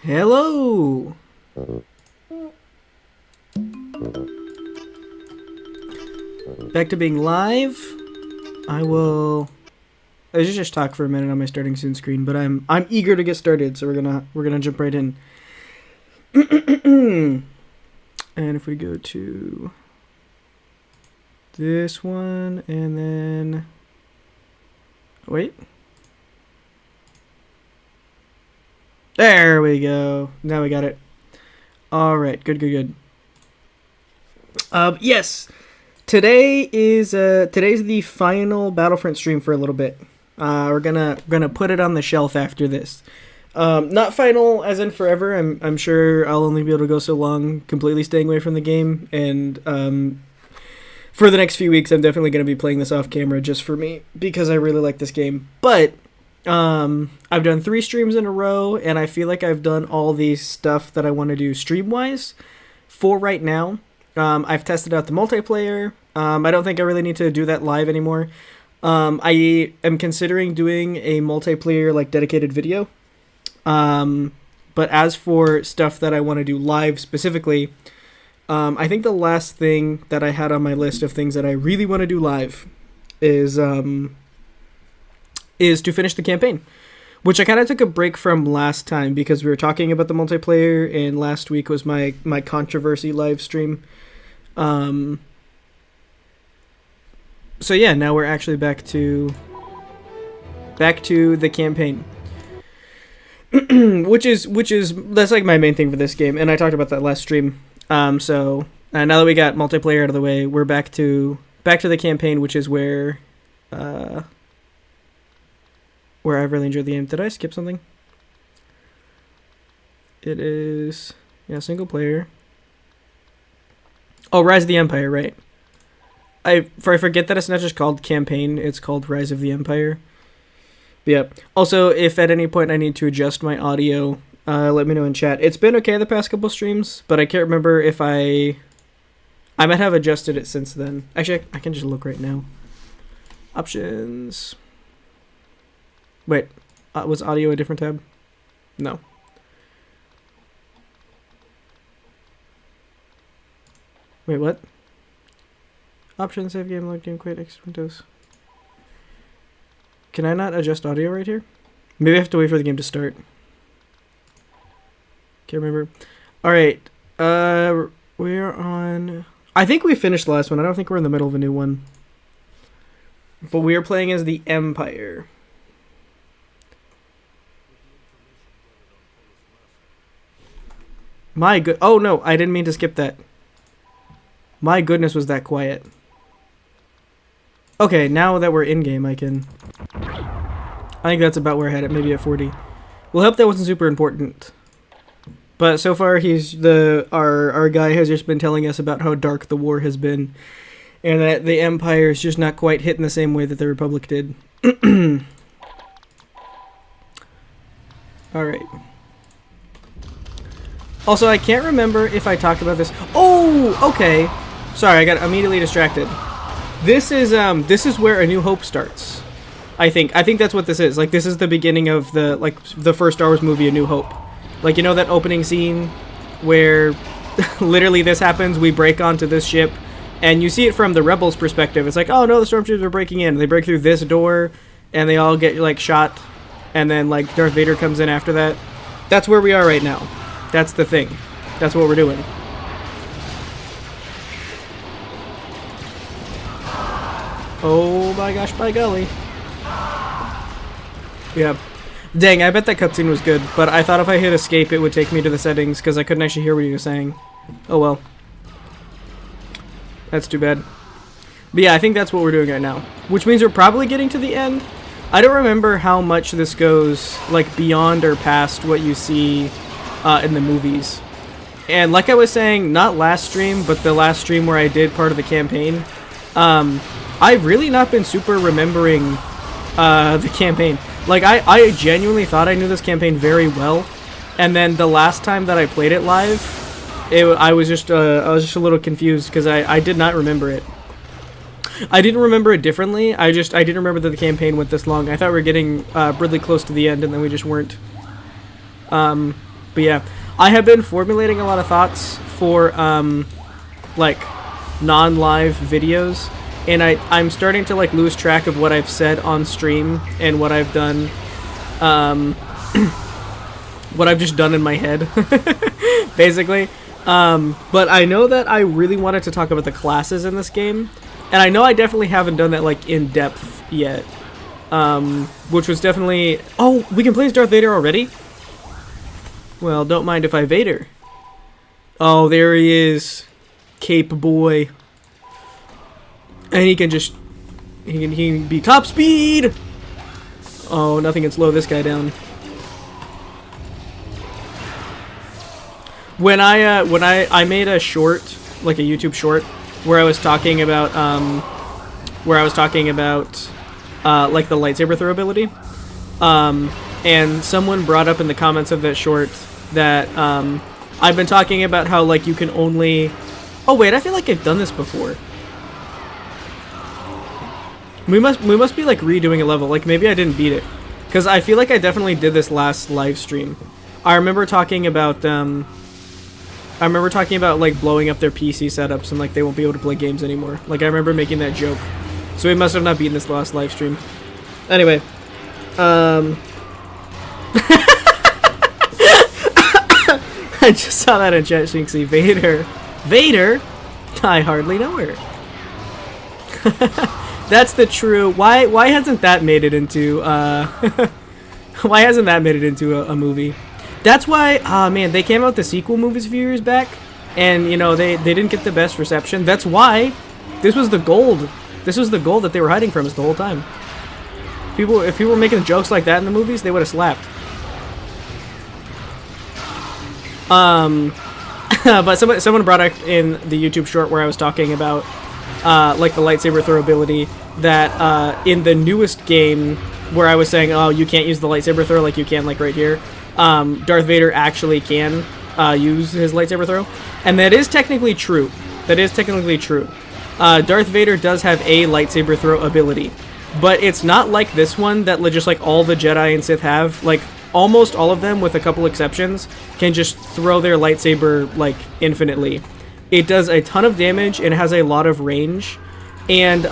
Hello! Back to being live. I should just talk for a minute on my starting soon screen, but I'm eager to get started, so we're gonna jump right in. And if we go to this one and then wait. There we go. Now we got it. All right. Good. Yes. Today's the final Battlefront stream for a little bit. We're gonna put it on the shelf after this. Not final as in forever. I'm sure I'll only be able to go so long completely staying away from the game, and for the next few weeks I'm definitely gonna be playing this off camera just for me because I really like this game. But I've done 3 streams in a row, and I feel like I've done all the stuff that I want to do stream-wise for right now. I've tested out the multiplayer. I don't think I really need to do that live anymore. I am considering doing a multiplayer, like, dedicated video. But as for stuff that I want to do live specifically, I think the last thing that I had on my list of things that I really want to do live is to finish the campaign, which I kind of took a break from last time because we were talking about the multiplayer, and last week was my controversy live stream. So yeah, now we're actually back to the campaign, which is that's like my main thing for this game, and I talked about that last stream. So now that we got multiplayer out of the way, we're back to the campaign, which is where I've really enjoyed the game. Did I skip something? It is, yeah, single player. Oh, Rise of the Empire, right. I forget that it's not just called campaign, it's called Rise of the Empire. But yeah. Also, if at any point I need to adjust my audio, let me know in chat. It's been okay the past couple streams, but I can't remember if I might have adjusted it since then. Actually, I can just look right now. Options. Wait, was audio a different tab? No. Wait, what? Options, save game, load game, quit, exit windows. Can I not adjust audio right here? Maybe I have to wait for the game to start. Can't remember. Alright, we're on... I think we finished the last one. I don't think we're in the middle of a new one. But we are playing as the Empire. My good... Oh, no, I didn't mean to skip that. My goodness, was that quiet. Okay, now that we're in-game, I think that's about where I had it, maybe at 40. We'll hope that wasn't super important. But so far, our guy has just been telling us about how dark the war has been, and that the Empire is just not quite hitting the same way that the Republic did. Alright. Also, I can't remember if I talked about this. Oh, okay. Sorry, I got immediately distracted. This is where A New Hope starts. I think that's what this is. Like, this is the beginning of the first Star Wars movie, A New Hope. Like, you know that opening scene where literally this happens, we break onto this ship, and you see it from the rebels' perspective. It's like, oh no, the stormtroopers are breaking in. They break through this door, and they all get, like, shot, and then, like, Darth Vader comes in after that. That's where we are right now. That's the thing. That's what we're doing. Oh my gosh, by golly. Yeah. Dang, I bet that cutscene was good, but I thought if I hit escape it would take me to the settings because I couldn't actually hear what he was saying. Oh well. That's too bad. But yeah, I think that's what we're doing right now. Which means we're probably getting to the end. I don't remember how much this goes, like, beyond or past what you see in the movies. And like I was saying, not last stream, but the last stream where I did part of the campaign, I've really not been super remembering the campaign. Like, I genuinely thought I knew this campaign very well, and then the last time that I played it live, I was just a little confused because I did not remember it. I didn't remember it differently. I didn't remember that the campaign went this long. I thought we were getting really close to the end, and then we just weren't. But yeah, I have been formulating a lot of thoughts for like non-live videos. And I'm starting to, like, lose track of what I've said on stream and what I've done, what I've just done in my head, basically. But I know that I really wanted to talk about the classes in this game, and I know I definitely haven't done that, like, in depth yet, which was definitely... Oh, we can play as Darth Vader already? Well, don't mind if I Vader. Oh, there he is. Cape boy. And he can just... He can be top speed! Oh, nothing can slow this guy down. When I made a short, like a YouTube short, where I was talking about, like, the lightsaber throw ability, and someone brought up in the comments of that short that, I've been talking about how, like, you can only... Oh wait, I feel like I've done this before. We must be, like, redoing a level. Like, maybe I didn't beat it, because I feel like I definitely did this last live stream. I remember talking about like blowing up their PC setups and, like, they won't be able to play games anymore. Like, I remember making that joke. So we must have not beaten this last live stream. Anyway, I just saw that in chat, Shinxie. Vader. Vader? I hardly know her. That's the true... Why hasn't that made it into... why hasn't that made it into a movie? That's why... Ah, man, they came out with the sequel movies a few years back, and, you know, they didn't get the best reception. That's why this was the gold. This was the gold that they were hiding from us the whole time. If people were making jokes like that in the movies, they would have slapped. But someone brought up in the YouTube short where I was talking about like the lightsaber throw ability that in the newest game where I was saying, oh, you can't use the lightsaber throw like you can, like, right here. Darth Vader actually can use his lightsaber throw, and that is technically true. That is technically true. Darth Vader does have a lightsaber throw ability, but it's not like this one that just like all the Jedi and Sith have. Like, almost all of them, with a couple exceptions, can just throw their lightsaber, like, infinitely. It does a ton of damage and it has a lot of range, and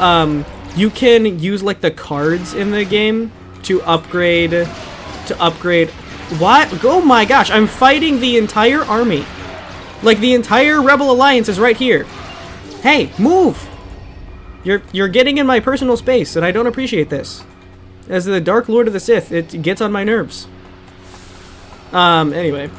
you can use, like, the cards in the game to upgrade. What? Oh my gosh! I'm fighting the entire army. Like, the entire Rebel Alliance is right here. Hey, move! You're getting in my personal space, and I don't appreciate this. As the Dark Lord of the Sith, it gets on my nerves. Anyway.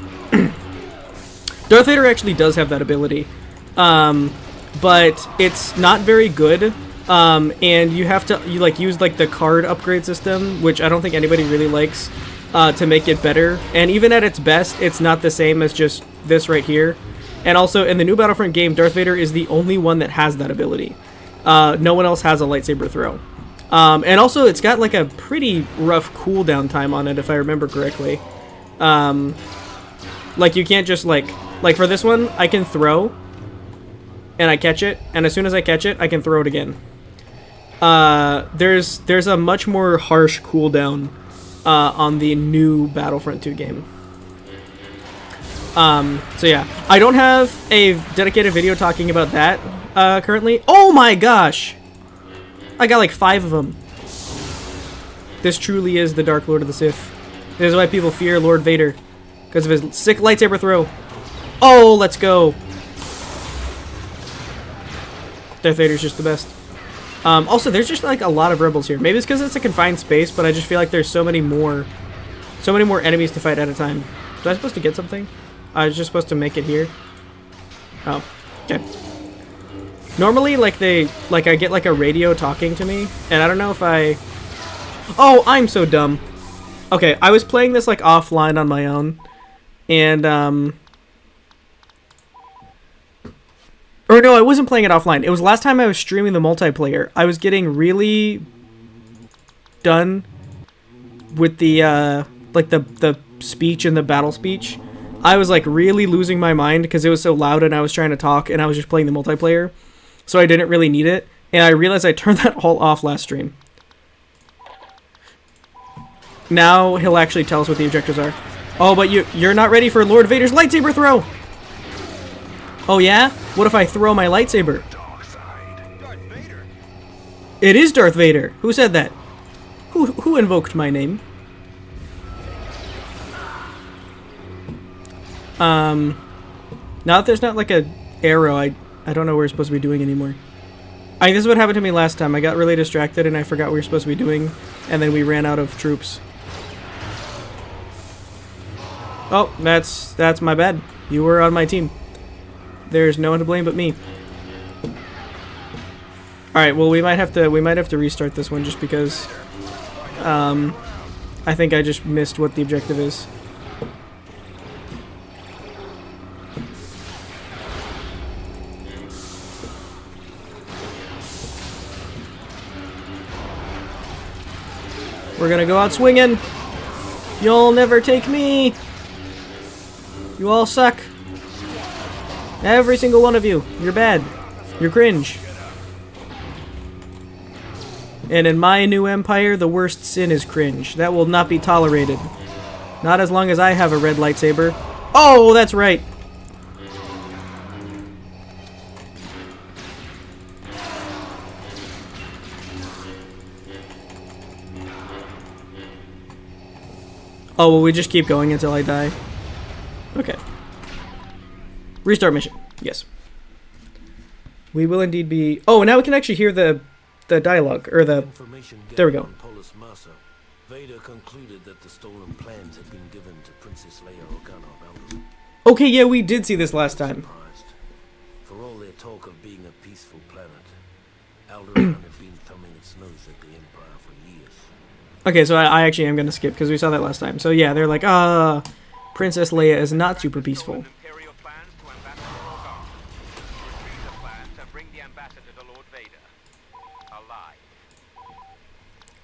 Darth Vader actually does have that ability. But it's not very good. And you have to use, like, the card upgrade system, which I don't think anybody really likes, to make it better. And even at its best, it's not the same as just this right here. And also, in the new Battlefront game, Darth Vader is the only one that has that ability. No one else has a lightsaber throw. And also, it's got, like, a pretty rough cooldown time on it, if I remember correctly. Like, you can't just, like, for this one, I can throw, and I catch it, and as soon as I catch it, I can throw it again. There's a much more harsh cooldown on the new Battlefront 2 game. So yeah, I don't have a dedicated video talking about that currently. Oh my gosh! I got like 5 of them. This truly is the Dark Lord of the Sith. This is why people fear Lord Vader. Because of his sick lightsaber throw. Oh, let's go. Darth Vader's just the best. Also, there's just like a lot of rebels here. Maybe it's because it's a confined space, but I just feel like there's so many more enemies to fight at a time. Was I supposed to get something? I was just supposed to make it here. Oh, okay. Normally, like I get like a radio talking to me, and I don't know if I... Oh, I'm so dumb. Okay, I was playing this like offline on my own, and or no, I wasn't playing it offline. It was last time I was streaming the multiplayer. I was getting really done with the like the speech and the battle speech. I was like really losing my mind because it was so loud and I was trying to talk and I was just playing the multiplayer. So I didn't really need it. And I realized I turned that all off last stream. Now he'll actually tell us what the objectives are. Oh, but you're not ready for Lord Vader's lightsaber throw! Oh yeah? What if I throw my lightsaber? It is Darth Vader! Who said that? Who invoked my name? Now that there's not like a arrow, I don't know what we're supposed to be doing anymore. This is what happened to me last time. I got really distracted and I forgot what we were supposed to be doing, and then we ran out of troops. Oh, that's my bad. You were on my team. There's no one to blame but me. Alright, well we might have to restart this one just because I think I just missed what the objective is. We're gonna go out swinging. You'll never take me. You all suck. Every single one of you. You're bad. You're cringe. And in my new empire, the worst sin is cringe. That will not be tolerated. Not as long as I have a red lightsaber. Oh, that's right. Oh, well, we just keep going until I die. Okay. Restart mission. Yes. We will indeed be... Oh, now we can actually hear the dialogue, or the... There we go. Vader concluded that the stolen plans had been given to Princess Leia Organa of Alderaan. Okay, yeah, we did see this last time. For all their talk of being a peaceful planet, Alderaan had been thumbing its nose at the Empire for years. Okay, so I actually am going to skip, because we saw that last time. So yeah, they're like, Princess Leia is not super peaceful.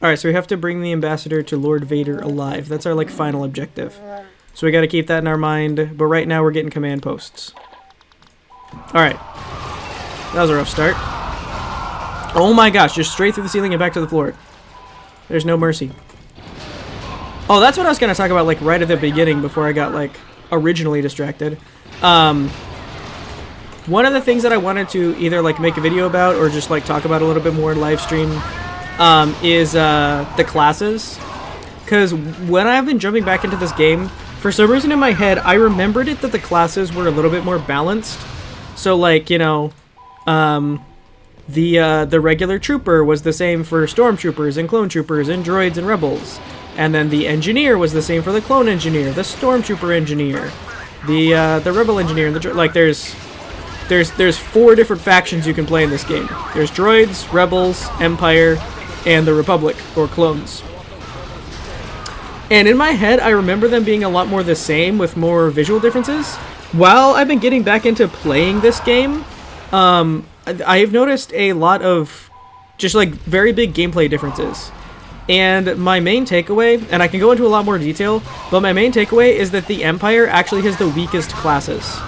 Alright, so we have to bring the ambassador to Lord Vader alive. That's our, like, final objective. So we gotta keep that in our mind, but right now we're getting command posts. Alright. That was a rough start. Oh my gosh, just straight through the ceiling and back to the floor. There's no mercy. Oh, that's what I was gonna talk about, like, right at the beginning before I got, like, originally distracted. One of the things that I wanted to either, like, make a video about or just, like, talk about a little bit more in live stream is the classes. Because when I've been jumping back into this game, for some reason in my head, I remembered it that the classes were a little bit more balanced. So, like, you know, the regular trooper was the same for stormtroopers and clone troopers and droids and rebels. And then the engineer was the same for the clone engineer, the stormtrooper engineer, the rebel engineer, and the like. There's 4 different factions you can play in this game. There's droids, rebels, Empire, and the Republic, or clones. And in my head, I remember them being a lot more the same with more visual differences. While I've been getting back into playing this game, I've noticed a lot of just like very big gameplay differences. And my main takeaway, and I can go into a lot more detail, but my main takeaway is that the Empire actually has the weakest classes.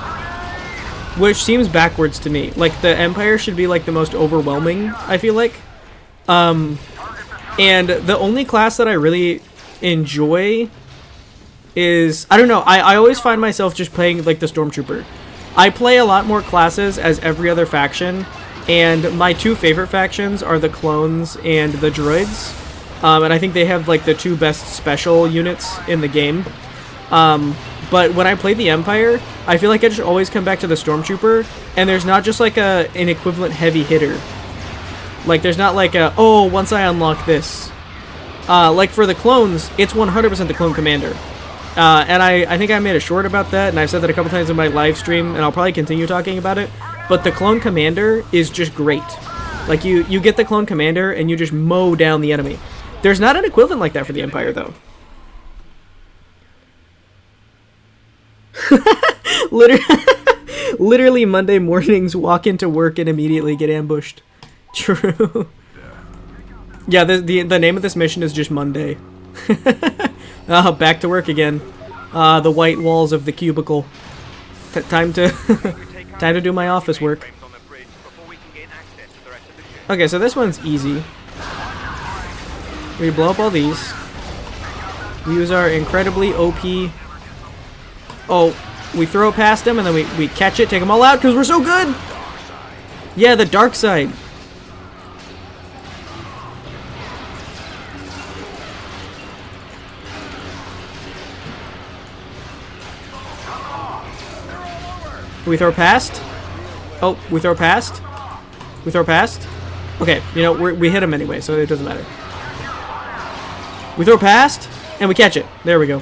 Which seems backwards to me. Like, the Empire should be, like, the most overwhelming, I feel like. And the only class that I really enjoy is, I don't know, I always find myself just playing like the Stormtrooper. I play a lot more classes as every other faction, and my two favorite factions are the clones and the droids. And I think they have like the two best special units in the game. But when I play the Empire, I feel like I just always come back to the Stormtrooper, and there's not just like an equivalent heavy hitter. Like there's not like a, oh, once I unlock this. Like for the clones, it's 100% the Clone Commander. And I think I made a short about that, and I've said that a couple times in my live stream, and I'll probably continue talking about it. But the Clone Commander is just great. Like you get the Clone Commander, and you just mow down the enemy. There's not an equivalent like that for the Empire, though. Literally Monday mornings, walk into work and immediately get ambushed. True. Yeah, the name of this mission is just Monday. Back to work again. The white walls of the cubicle. Time to time to do my office work. Okay, so this one's easy. We blow up all these. We use our incredibly OP. Oh, we throw past them and then we catch it, take them all out because we're so good. Yeah, the dark side. We throw past. Oh, we throw past. We throw past. Okay, you know, we hit him anyway, so it doesn't matter. We throw past, and we catch it. There we go.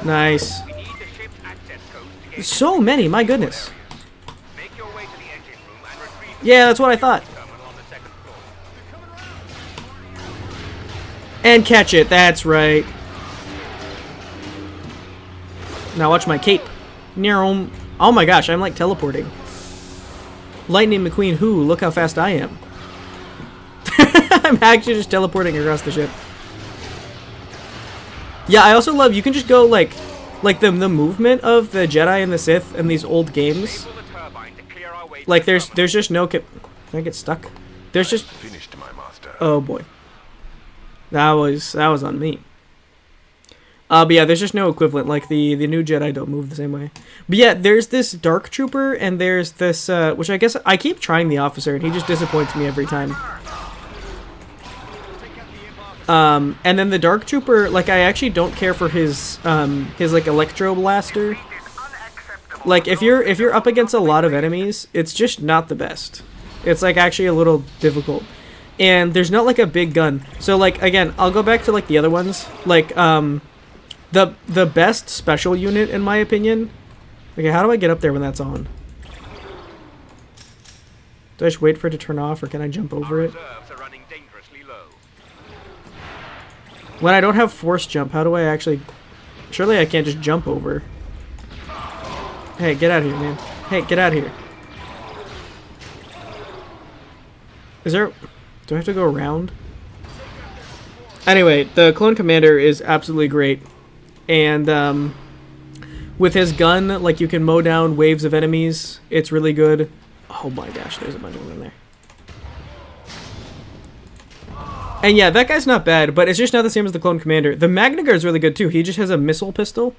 Nice. So many, my goodness. Yeah, that's what I thought. And catch it, that's right. Now watch my cape. Oh my gosh, I'm like teleporting. Lightning McQueen who? Look how fast I am. I'm actually just teleporting across the ship. Yeah, I also love, you can just go like the movement of the Jedi and the Sith in these old games. Like there's just no Can I get stuck? There's just oh boy. That was on me. But yeah, there's just no equivalent. Like the new Jedi don't move the same way. But yeah, there's this Dark Trooper and there's this which I guess I keep trying the officer and he just disappoints me every time. And then the Dark Trooper, like I actually don't care for his like electro blaster. Like if you're up against a lot of enemies, it's just not the best. It's like actually a little difficult. And there's not like a big gun. So like again, I'll go back to like the other ones. Like the best special unit in my opinion. Okay, how do I get up there when that's on? Do I just wait for it to turn off or can I jump over it? When I don't have force jump, how do I actually... Surely I can't just jump over. Hey, get out of here, man. Hey, get out of here. Is there... Do I have to go around? Anyway, the Clone Commander is absolutely great. And, with his gun, like, you can mow down waves of enemies. It's really good. Oh my gosh, there's a bunch of them in there. And yeah, that guy's not bad, but it's just not the same as the Clone Commander. The Magna Guard's really good too. He just has a missile pistol,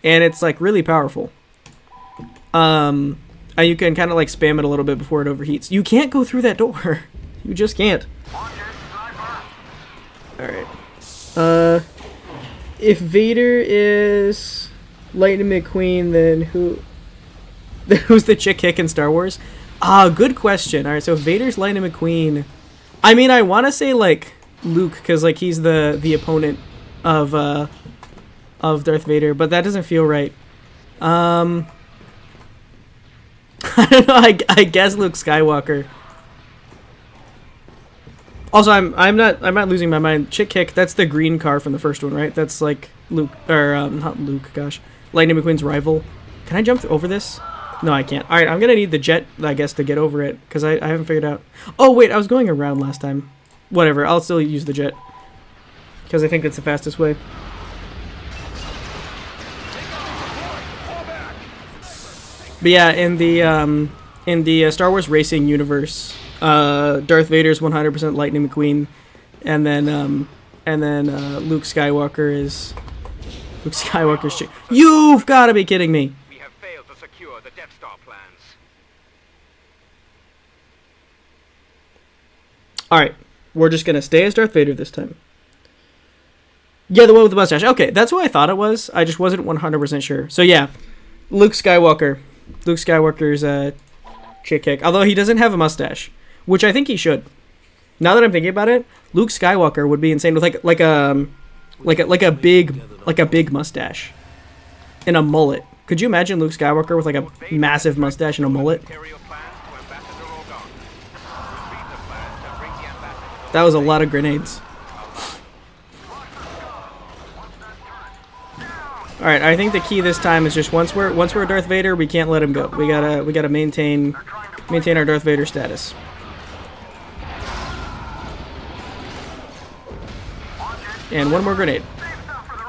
and it's like really powerful. And you can kind of like spam it a little bit before it overheats. You can't go through that door. You just can't. Alright. If Vader is Lightning McQueen, then who's the chick kick in Star Wars? Good question. Alright, so if Vader's Lightning McQueen... I mean, I want to say, like, Luke, because, like, he's the opponent of Darth Vader, but that doesn't feel right. I don't know, I guess Luke Skywalker. Also, I'm not losing my mind. Chick Kick, that's the green car from the first one, right? That's, like, Luke, or, not Luke, gosh. Lightning McQueen's rival. Can I jump over this? No, I can't. Alright, I'm gonna need the jet, I guess, to get over it, because I haven't figured out... Oh, wait, I was going around last time. Whatever, I'll still use the jet. Because I think that's the fastest way. But yeah, in the Star Wars racing universe, Darth Vader's 100% Lightning McQueen, and then Luke Skywalker is Luke Skywalker's shit. You've got to be kidding me. We have failed to secure the Death Star plans. Alright, we're just gonna stay as Darth Vader this time. Yeah, the one with the mustache. Okay, that's who I thought it was. I just wasn't 100% sure. So yeah, Luke Skywalker. Luke Skywalker's chick kick. Although he doesn't have a mustache, which I think he should. Now that I'm thinking about it, Luke Skywalker would be insane with like a big mustache and a mullet. Could you imagine Luke Skywalker with like a massive mustache and a mullet? That was a lot of grenades. All right, I think the key this time is just once we're Darth Vader, we can't let him go. We gotta maintain our Darth Vader status. And one more grenade.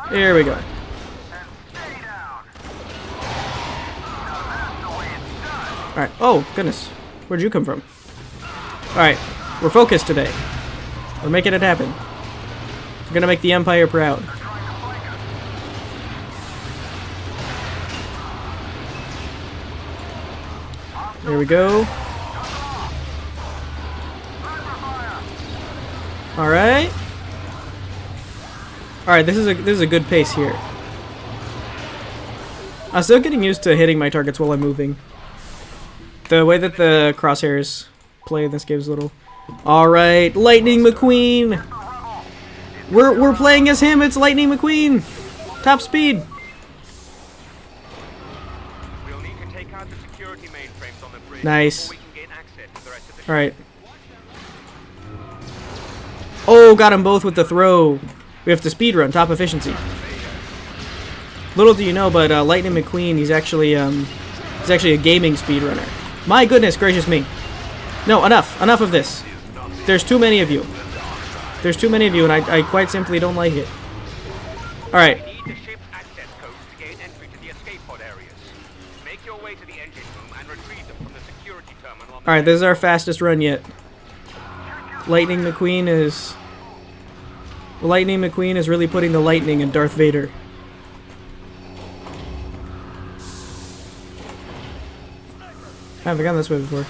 There we go. Alright. Oh, goodness. Where'd you come from? Alright. We're focused today. We're making it happen. We're gonna make the Empire proud. There we go. Alright. Alright, this is a good pace here. I'm still getting used to hitting my targets while I'm moving. The way that the crosshairs play in this game is a little... Alright, Lightning McQueen! We're playing as him, it's Lightning McQueen! Top speed! We'll need to take out the security mainframes on the bridge. Nice. We can gain access to the rest of the ship. Alright. Oh, got them both with the throw. We have to speedrun, top efficiency. Little do you know, but Lightning McQueen, he's actually a gaming speedrunner. My goodness gracious me. No, enough of this. There's too many of you. There's too many of you, and I quite simply don't like it. Alright. We need the ship's access codes to gain entry to the escape pod areas. Make your way to the engine room and retrieve them from the security terminal on the Alright, this is our fastest run yet. Lightning McQueen is really putting the lightning in Darth Vader. I haven't gone this way before.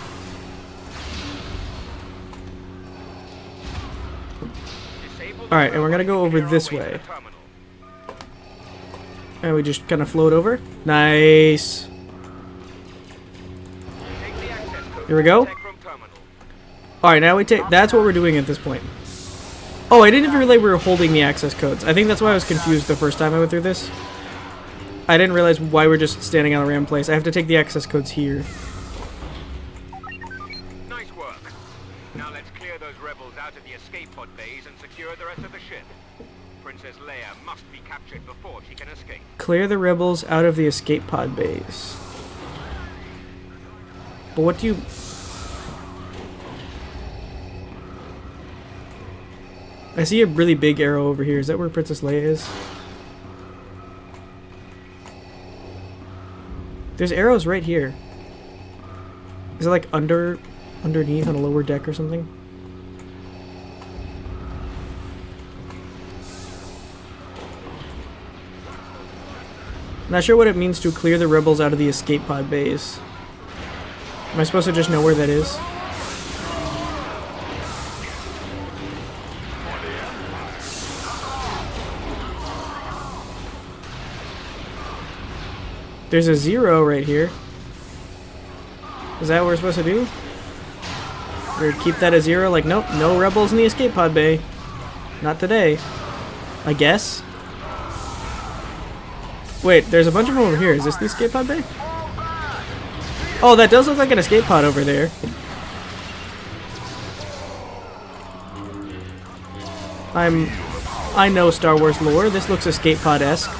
Alright, and we're gonna go over this way. And we just kind of float over. Nice. Here we go. Alright, now we take... That's what we're doing at this point. Oh, I didn't even realize we were holding the access codes. I think that's why I was confused the first time I went through this. I didn't realize why we're just standing on the ramp place. I have to take the access codes here. Nice work. Now let's clear those rebels out of the escape pod bays and secure the rest of the ship. Princess Leia must be captured before she can escape. Clear the rebels out of the escape pod bays. But what do you... I see a really big arrow over here. Is that where Princess Leia is? There's arrows right here. Is it like underneath on a lower deck or something? Not sure what it means to clear the rebels out of the escape pod bays. Am I supposed to just know where that is? There's a 0 right here. Is that what we're supposed to do? Or keep that a 0? Like, nope, no rebels in the escape pod bay. Not today. I guess. Wait, there's a bunch of them over here. Is this the escape pod bay? Oh, that does look like an escape pod over there. I know Star Wars lore. This looks escape pod-esque.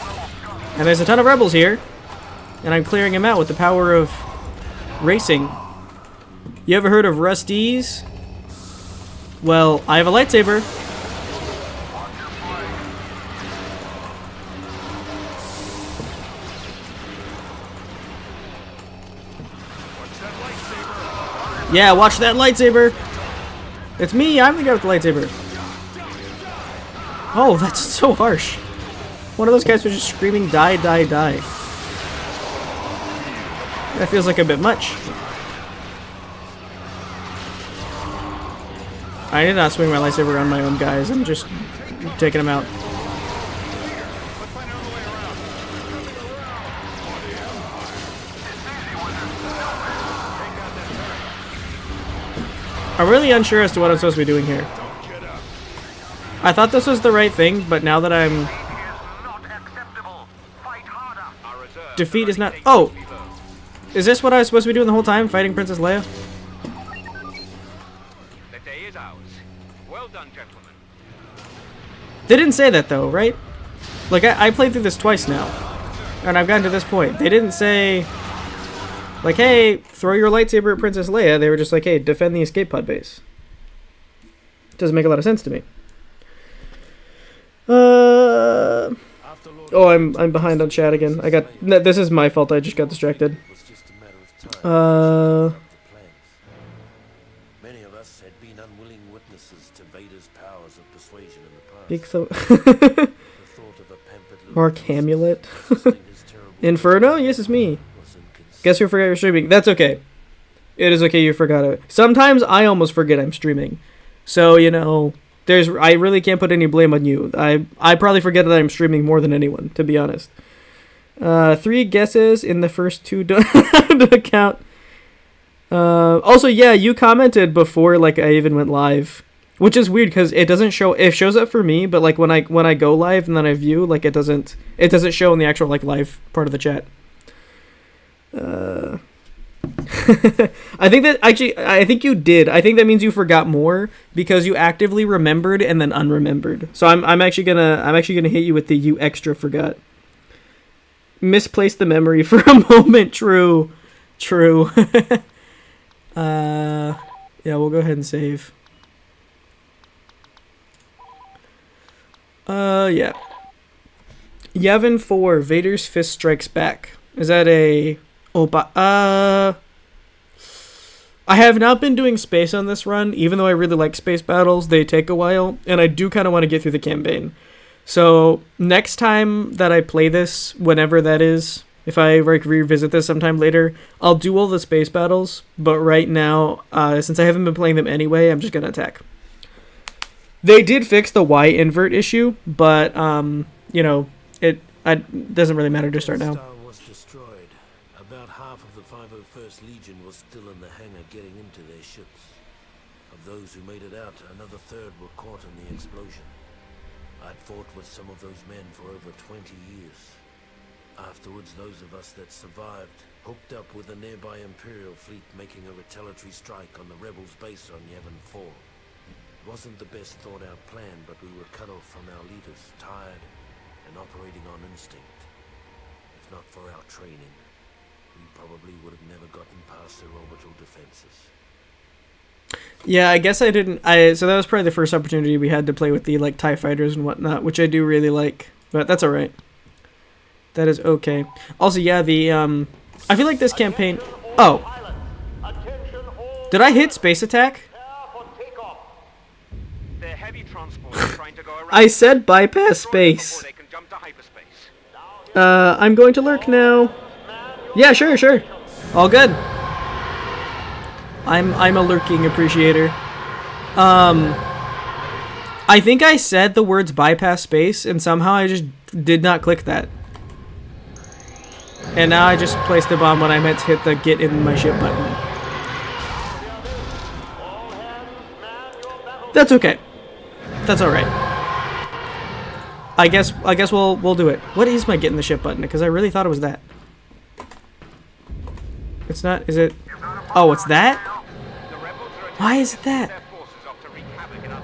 And there's a ton of rebels here. And I'm clearing them out with the power of racing. You ever heard of Rusties? Well, I have a lightsaber. Yeah, watch that lightsaber. It's me. I'm the guy with the lightsaber. Oh, that's so harsh. One of those guys was just screaming, die, die, die. That feels like a bit much. I did not swing my lightsaber on my own guys. I'm just taking them out. I'm really unsure as to what I'm supposed to be doing here. I thought this was the right thing, but now that I'm... Defeat is not... Oh! Is this what I was supposed to be doing the whole time? Fighting Princess Leia? The day is ours. Well done, gentlemen. They didn't say that though, right? Like, I played through this twice now. And I've gotten to this point. They didn't say... Like, hey, throw your lightsaber at Princess Leia. They were just like, hey, defend the escape pod base. Doesn't make a lot of sense to me. Oh, I'm behind on chat again. This is my fault. I just got distracted. Many of us had been unwilling witnesses to Vader's powers of persuasion in the past. Big The thought of a pampered little Mark princess Hamulet. resisting his terrible Inferno? Yes, it's me. was inconceivable. Guess who forgot you're streaming? That's okay. It is okay you forgot it. Sometimes I almost forget I'm streaming. So, you know, I really can't put any blame on you. I probably forget that I'm streaming more than anyone, to be honest. 3 guesses in the first 2 don't count. Also, yeah, you commented before, like, I even went live. Which is weird, because it doesn't show... It shows up for me, but, like, when I go live and then I view, like, it doesn't show in the actual, like, live part of the chat. I think that... Actually, I think you did. I think that means you forgot more, because you actively remembered and then unremembered. So I'm actually gonna hit you with the you extra forgot. Misplaced the memory for a moment. True. Yeah, we'll go ahead and save. Yeah. Yavin 4, Vader's Fist Strikes Back. Is that a... I have not been doing space on this run, even though I really like space battles. They take a while, and I do kind of want to get through the campaign. So, next time that I play this, whenever that is, if I revisit this sometime later, I'll do all the space battles, but right now, since I haven't been playing them anyway, I'm just going to attack. They did fix the Y invert issue, but, you know, it doesn't really matter to start now. Star was destroyed. About half of the 501st Legion was still in the hangar getting into their ships. Of those who made it out, another third were caught in the explosion. I'd fought with some of those men for over 20 years. Afterwards, those of us that survived hooked up with a nearby Imperial fleet making a retaliatory strike on the rebels' base on Yavin 4. It wasn't the best thought-out plan, but we were cut off from our leaders, tired and operating on instinct. If not for our training, we probably would have never gotten past their orbital defenses. Yeah, I guess I didn't... So that was probably the first opportunity we had to play with the, like, TIE fighters and whatnot, which I do really like. But that's alright. That is okay. Also, yeah, the, I feel like this campaign... Oh. Did I hit space attack? They're heavy transports trying to go around. I said bypass space. Before they can jump to hyperspace. I'm going to lurk now. Yeah, sure. All good. I'm a lurking appreciator. I think I said the words bypass space, and somehow I just did not click that. And now I just placed the bomb when I meant to hit the get in my ship button. That's okay. That's alright. I guess we'll do it. What is my get in the ship button? Because I really thought it was that. It's not, is it? Oh, it's that? Why is it that?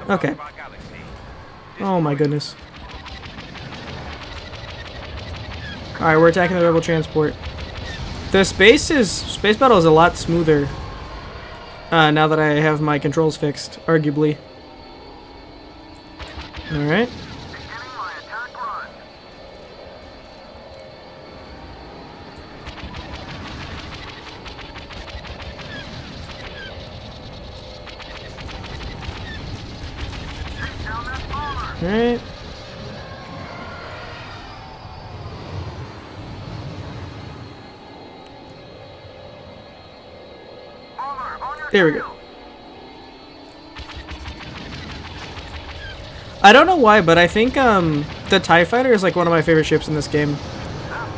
Okay. Oh my goodness. Alright, we're attacking the rebel transport. The space battle is a lot smoother now that I have my controls fixed, arguably. Alright. Alright. There we go. I don't know why, but I think the TIE Fighter is like one of my favorite ships in this game.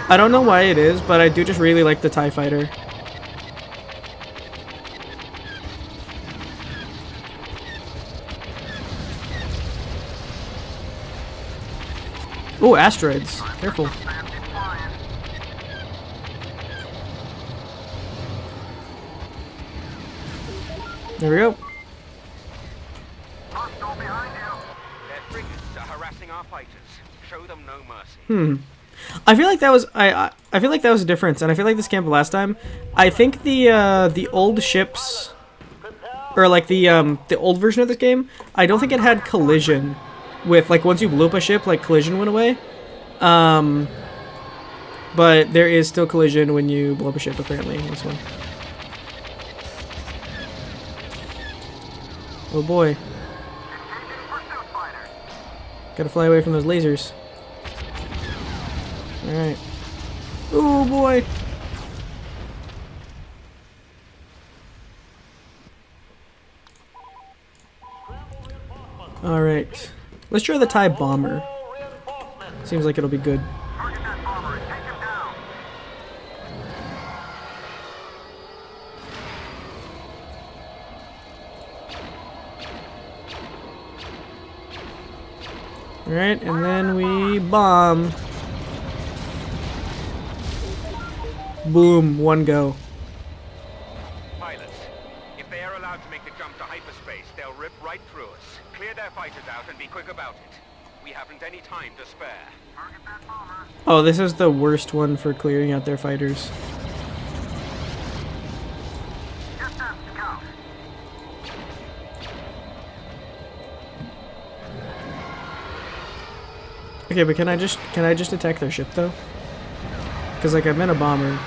I don't know why it is, but I do just really like the TIE Fighter. Oh, asteroids. Careful. There we go. Their frigates are harassing our fighters. Show them no mercy. I feel like that was I feel like that was a difference, and I feel like this came up last time. I think the old ships, or like the old version of this game, I don't think it had collision with, like, once you blew up a ship, like, collision went away. But there is still collision when you blow up a ship, apparently, in this one. Oh boy. Gotta fly away from those lasers. Alright. Oh boy! Alright. Let's try the TIE Bomber. Seems like it'll be good. Alright, and then we bomb. Boom, one go. Pilots, if they are allowed to make the jump to hyperspace, they'll rip right through us. Clear their fighters out and be quick about it. We haven't any time to spare. Oh, this is the worst one for clearing out their fighters. Okay, but can I just attack their ship though? Because, like, I'm in a bomber,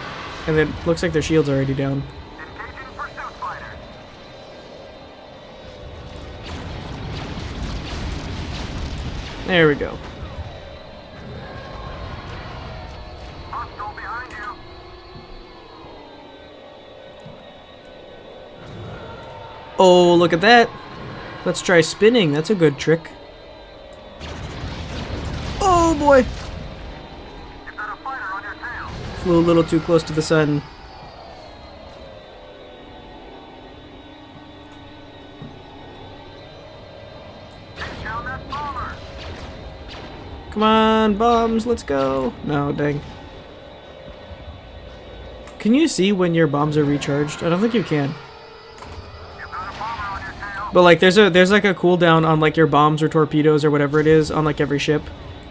and it looks like their shield's already down. There we go. Oh, look at that! Let's try spinning. That's a good trick. Oh boy! Flew a little too close to the sun. Come on, bombs, let's go. No, dang. Can you see when your bombs are recharged? I don't think you can. But, like, there's like a cooldown on, like, your bombs or torpedoes or whatever it is on, like, every ship.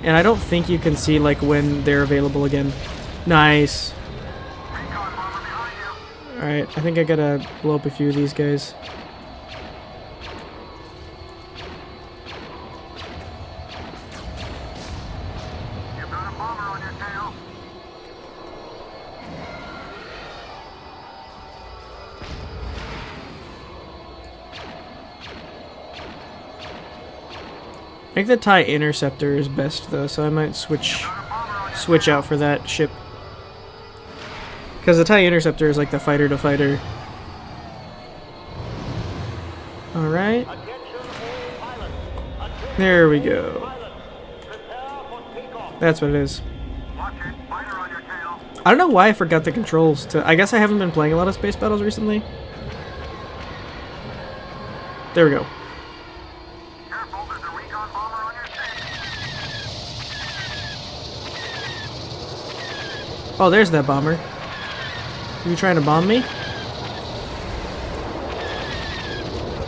And I don't think you can see, like, when they're available again. Nice. Alright, I think I gotta blow up a few of these guys. I think the TIE Interceptor is best though, so I might switch out for that ship. Because the TIE Interceptor is like the fighter to fighter. Alright. There we go. That's what it is. I don't know why I forgot the controls to... I guess I haven't been playing a lot of space battles recently. There we go. Oh, there's that bomber. Are you trying to bomb me?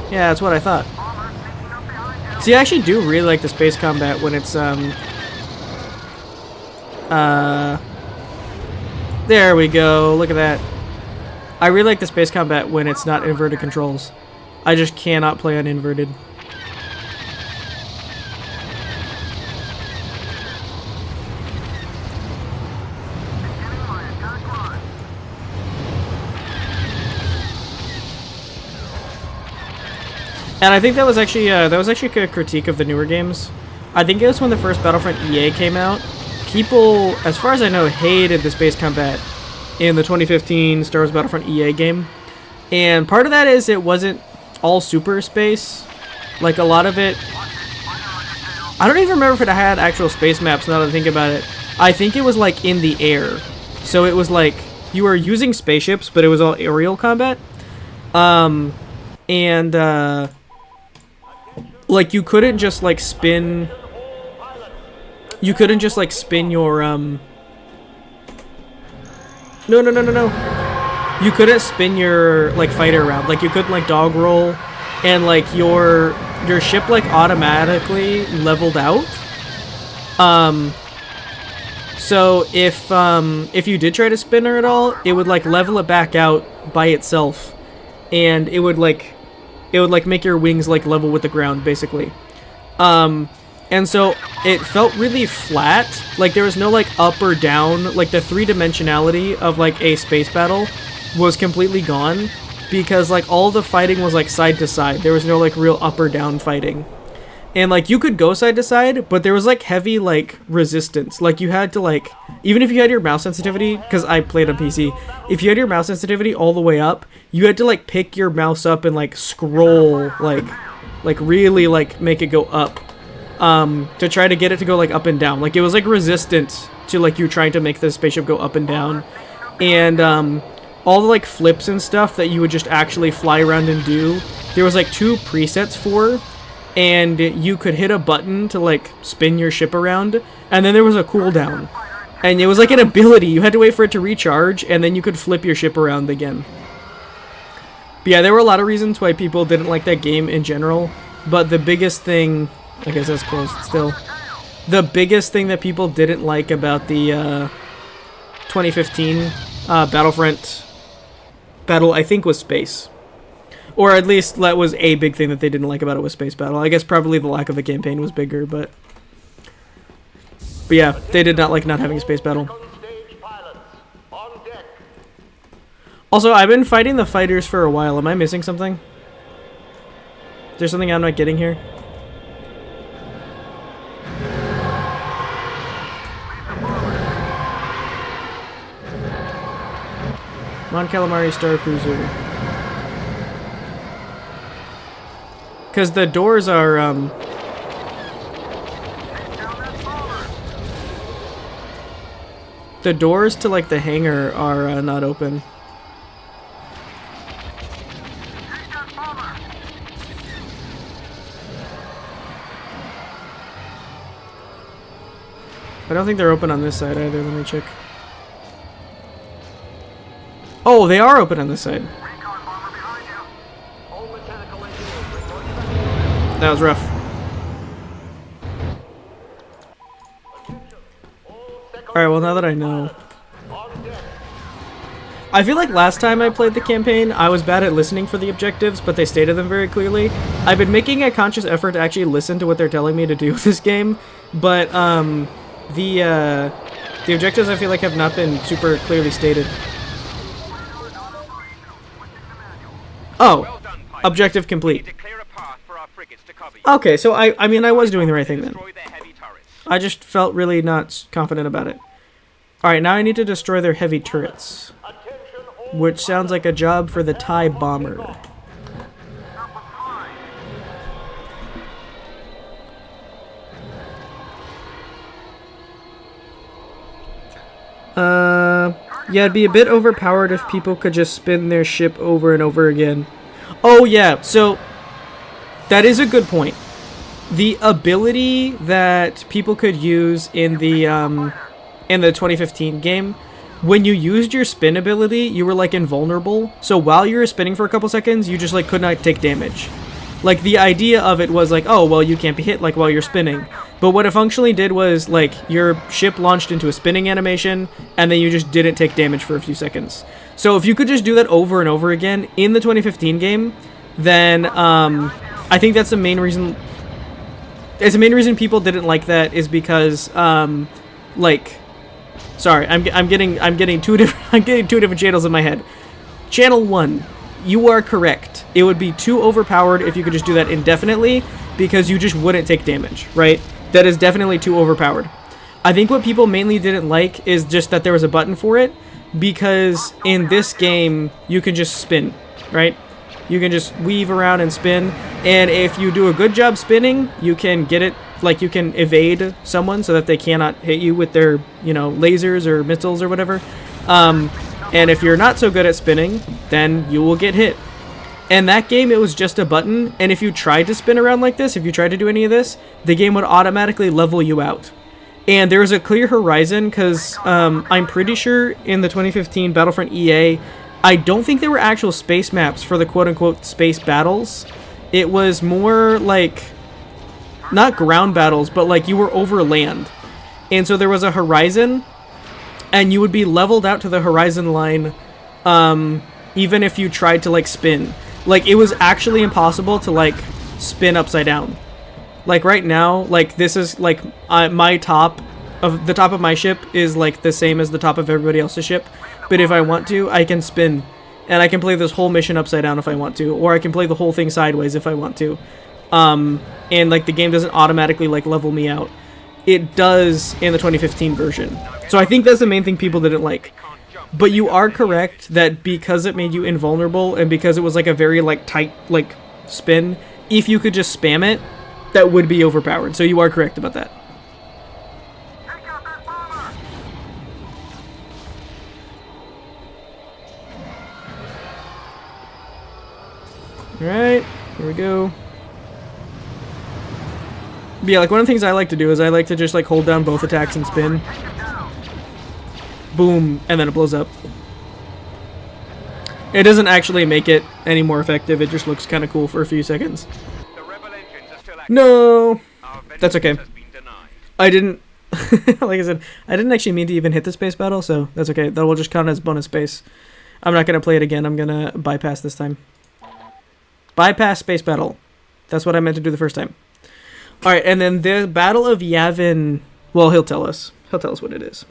Yeah, that's what I thought. See, I actually do really like the space combat when it's, there we go, look at that. I really like the space combat when it's not inverted controls. I just cannot play on inverted. And I think that was actually a critique of the newer games. I think it was when the first Battlefront EA came out. People, as far as I know, hated the space combat in the 2015 Star Wars Battlefront EA game. And part of that is it wasn't all super space. Like, a lot of it... I don't even remember if it had actual space maps now that I think about it. I think it was, like, in the air. So it was, like, you were using spaceships, but it was all aerial combat. Like, you couldn't just, like, spin... You couldn't just, like, spin your, No. You couldn't spin your, like, fighter around. Like, you couldn't, like, dog roll. And, like, your ship, like, automatically leveled out. So if you did try to spin her at all, it would, like, level it back out by itself. And it would, like, make your wings, like, level with the ground, basically. And so it felt really flat. Like, there was no, like, up or down. Like, the three-dimensionality of, like, a space battle was completely gone. Because, like, all the fighting was, like, side to side. There was no, like, real up or down fighting. And, like, you could go side to side, but there was, like, heavy, like, resistance. Like, you had to, like... Even if you had your mouse sensitivity, because I played on PC, if you had your mouse sensitivity all the way up, you had to, like, pick your mouse up and, like, scroll, like really, like, make it go up. To try to get it to go, like, up and down. Like, it was, like, resistant to, like, you trying to make the spaceship go up and down. And, all the, like, flips and stuff that you would just actually fly around and do, there was, like, 2 presets for, and you could hit a button to, like, spin your ship around, and then there was a cooldown. And it was, like, an ability. You had to wait for it to recharge, and then you could flip your ship around again. But yeah, there were a lot of reasons why people didn't like that game in general, but the biggest thing... I guess that's closed still. The biggest thing that people didn't like about the 2015 Battlefront battle, I think, was space. Or at least that was a big thing that they didn't like about it was space battle. I guess probably the lack of a campaign was bigger, but yeah, they did not like not having a space battle. Also, I've been fighting the fighters for a while. Am I missing something? There's something I'm not getting here? Mon Calamari Star Cruiser. Because the doors are, the doors to, like, the hangar are, not open. I don't think they're open on this side either. Let me check. Oh, they are open on this side. That was rough. Alright, well, now that I know. I feel like last time I played the campaign, I was bad at listening for the objectives, but they stated them very clearly. I've been making a conscious effort to actually listen to what they're telling me to do with this game, but the objectives I feel like have not been super clearly stated. Oh, objective complete. Okay, so I mean I was doing the right thing then. I just felt really not confident about it. Alright, now I need to destroy their heavy turrets. Which sounds like a job for the TIE bomber. Yeah, it'd be a bit overpowered if people could just spin their ship over and over again. Oh yeah, so that is a good point. The ability that people could use in the 2015 game, when you used your spin ability, you were like invulnerable. So while you were spinning for a couple seconds, you just like could not take damage. Like the idea of it was like, oh well, you can't be hit like while you're spinning. But what it functionally did was like your ship launched into a spinning animation, and then you just didn't take damage for a few seconds. So if you could just do that over and over again in the 2015 game, then I think that's the main reason. It's the main reason people didn't like that is because like, sorry, I'm getting two different channels in my head. Channel 1, you are correct. It would be too overpowered if you could just do that indefinitely, because you just wouldn't take damage, right? That is definitely too overpowered. I think what people mainly didn't like is just that there was a button for it, because in this game, you can just spin. right? You can just weave around and spin, and if you do a good job spinning, you can get it, like you can evade someone so that they cannot hit you with their, you know, lasers or missiles or whatever. And if you're not so good at spinning, then you will get hit. And that game, it was just a button, and if you tried to spin around like this, if you tried to do any of this, the game would automatically level you out. And there was a clear horizon, because I'm pretty sure in the 2015 Battlefront EA, I don't think there were actual space maps for the quote-unquote space battles. It was more like, not ground battles, but like you were over land. And so there was a horizon, and you would be leveled out to the horizon line, even if you tried to like spin. Like, it was actually impossible to like spin upside down. Like right now, like this is like my top of my ship is like the same as the top of everybody else's ship. But if I want to, I can spin, and I can play this whole mission upside down if I want to, or I can play the whole thing sideways if I want to. And like the game doesn't automatically like level me out. It does in the 2015 version. So I think that's the main thing people didn't like. But you are correct that because it made you invulnerable and because it was like a very like tight like spin, if you could just spam it, that would be overpowered. So you are correct about that. Alright, here we go. But yeah, like one of the things I like to do is I like to just like hold down both attacks and spin. Boom, and then it blows up. It doesn't actually make it any more effective, it just looks kind of cool for a few seconds. No! That's okay. I didn't, like I said, I didn't actually mean to even hit the space battle, so that's okay. That will just count as bonus space. I'm not going to play it again, I'm going to bypass this time. Bypass space battle. That's what I meant to do the first time. Alright, and then the Battle of Yavin, well, he'll tell us. He'll tell us what it is.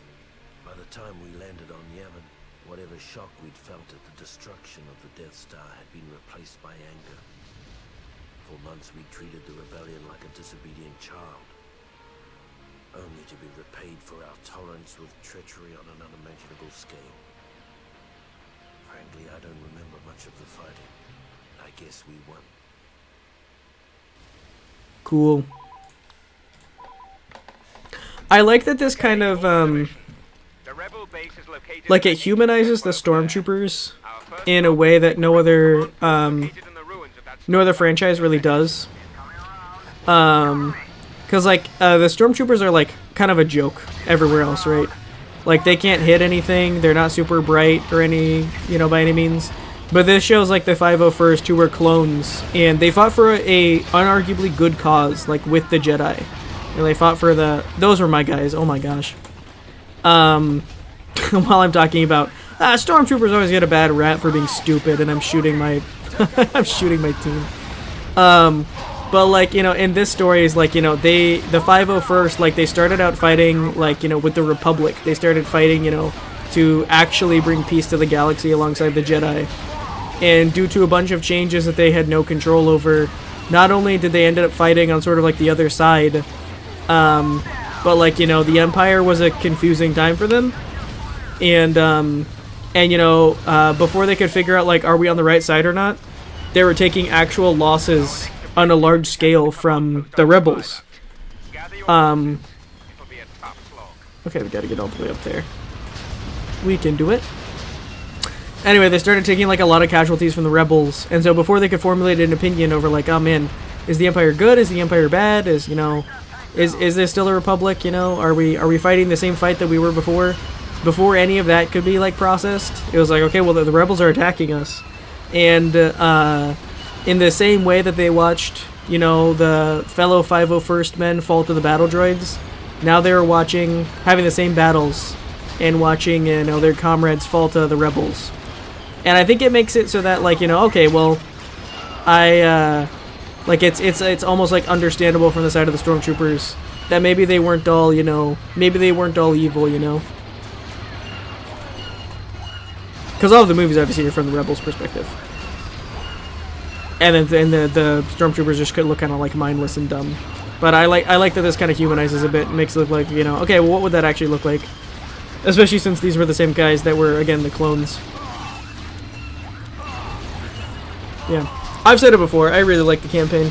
By the time we landed on Yavin, whatever shock we'd felt at the destruction of the Death Star had been replaced by anger. For months we treated the rebellion like a disobedient child, only to be repaid for our tolerance with treachery on an unimaginable scale. Frankly, I don't remember much of the fighting. I guess we won. Cool. I like that this kind of, like it humanizes the stormtroopers in a way that no other franchise really does. Cause like, the stormtroopers are like kind of a joke everywhere else, right? Like they can't hit anything, they're not super bright or any, you know, by any means. But this shows like the 501st who were clones, and they fought for a unarguably good cause, like with the Jedi. And they fought for those were my guys, oh my gosh. While I'm talking about, stormtroopers always get a bad rap for being stupid, and I'm shooting my, I'm shooting my team. But like, you know, in this story is like, you know, the 501st, like they started out fighting, like, you know, with the Republic. They started fighting, you know, to actually bring peace to the galaxy alongside the Jedi. And due to a bunch of changes that they had no control over, not only did they end up fighting on sort of like the other side, but like, you know, the Empire was a confusing time for them. And you know, before they could figure out like, are we on the right side or not, they were taking actual losses on a large scale from the rebels. Okay, we gotta get all the way up there. We can do it. Anyway, they started taking like a lot of casualties from the rebels, and so before they could formulate an opinion over like, oh man, is the Empire good? Is the Empire bad? Is, you know, is there still a Republic? You know, are we fighting the same fight that we were before? Before any of that could be like processed, it was like, okay, well the rebels are attacking us, and in the same way that they watched, you know, the fellow 501st men fall to the battle droids, now they're watching, having the same battles, and watching, you know, their comrades fall to the rebels. And I think it makes it so that, like, you know, okay, well, like, it's almost, like, understandable from the side of the stormtroopers that maybe they weren't all, you know, maybe they weren't all evil, you know? Because all of the movies, obviously, are from the rebels' perspective. And then the stormtroopers just could look kind of, like, mindless and dumb. But I like that this kind of humanizes a bit, makes it look like, you know, okay, well, what would that actually look like? Especially since these were the same guys that were, again, the clones. Yeah. I've said it before, I really like the campaign.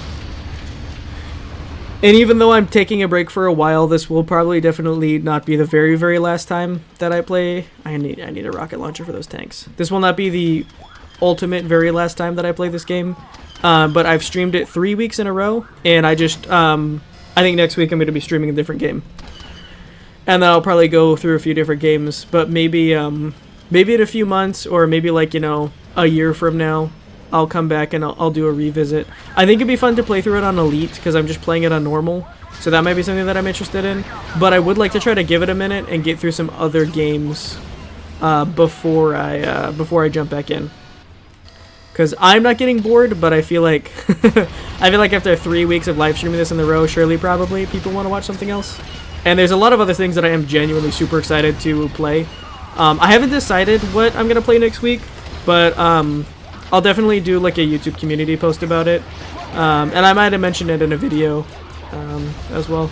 And even though I'm taking a break for a while, this will probably definitely not be the very, very last time that I play. I need a rocket launcher for those tanks. This will not be the ultimate very last time that I play this game. But I've streamed it 3 weeks in a row, and I think next week I'm going to be streaming a different game. And then I'll probably go through a few different games, but maybe in a few months, or maybe like, you know, a year from now, I'll come back and I'll do a revisit. I think it'd be fun to play through it on Elite, because I'm just playing it on normal, so that might be something that I'm interested in. But I would like to try to give it a minute and get through some other games before I jump back in. Because I'm not getting bored, but I feel like after 3 weeks of live streaming this in a row, surely probably people want to watch something else. And there's a lot of other things that I am genuinely super excited to play. I haven't decided what I'm gonna play next week, but I'll definitely do like a YouTube community post about it, and I might have mentioned it in a video as well.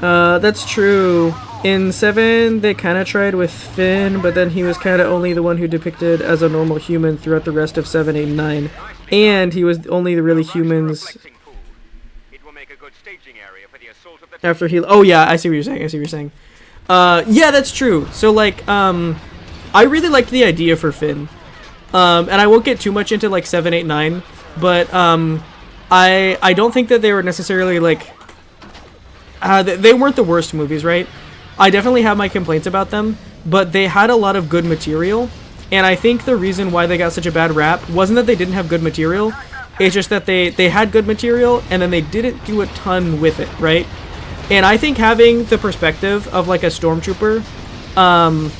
That's true. In 7, they kind of tried with Finn, but then he was kind of only the one who depicted as a normal human throughout the rest of 7, 8, and 9. And he was only the really humans after he... Oh yeah, I see what you're saying. Yeah, that's true. So like, I really liked the idea for Finn. And I won't get too much into like 7, 8, 9, but I don't think that they were necessarily like... they weren't the worst movies, right? I definitely have my complaints about them, but they had a lot of good material, and I think the reason why they got such a bad rap wasn't that they didn't have good material, it's just that they had good material, and then they didn't do a ton with it, right? And I think having the perspective of like a stormtrooper, I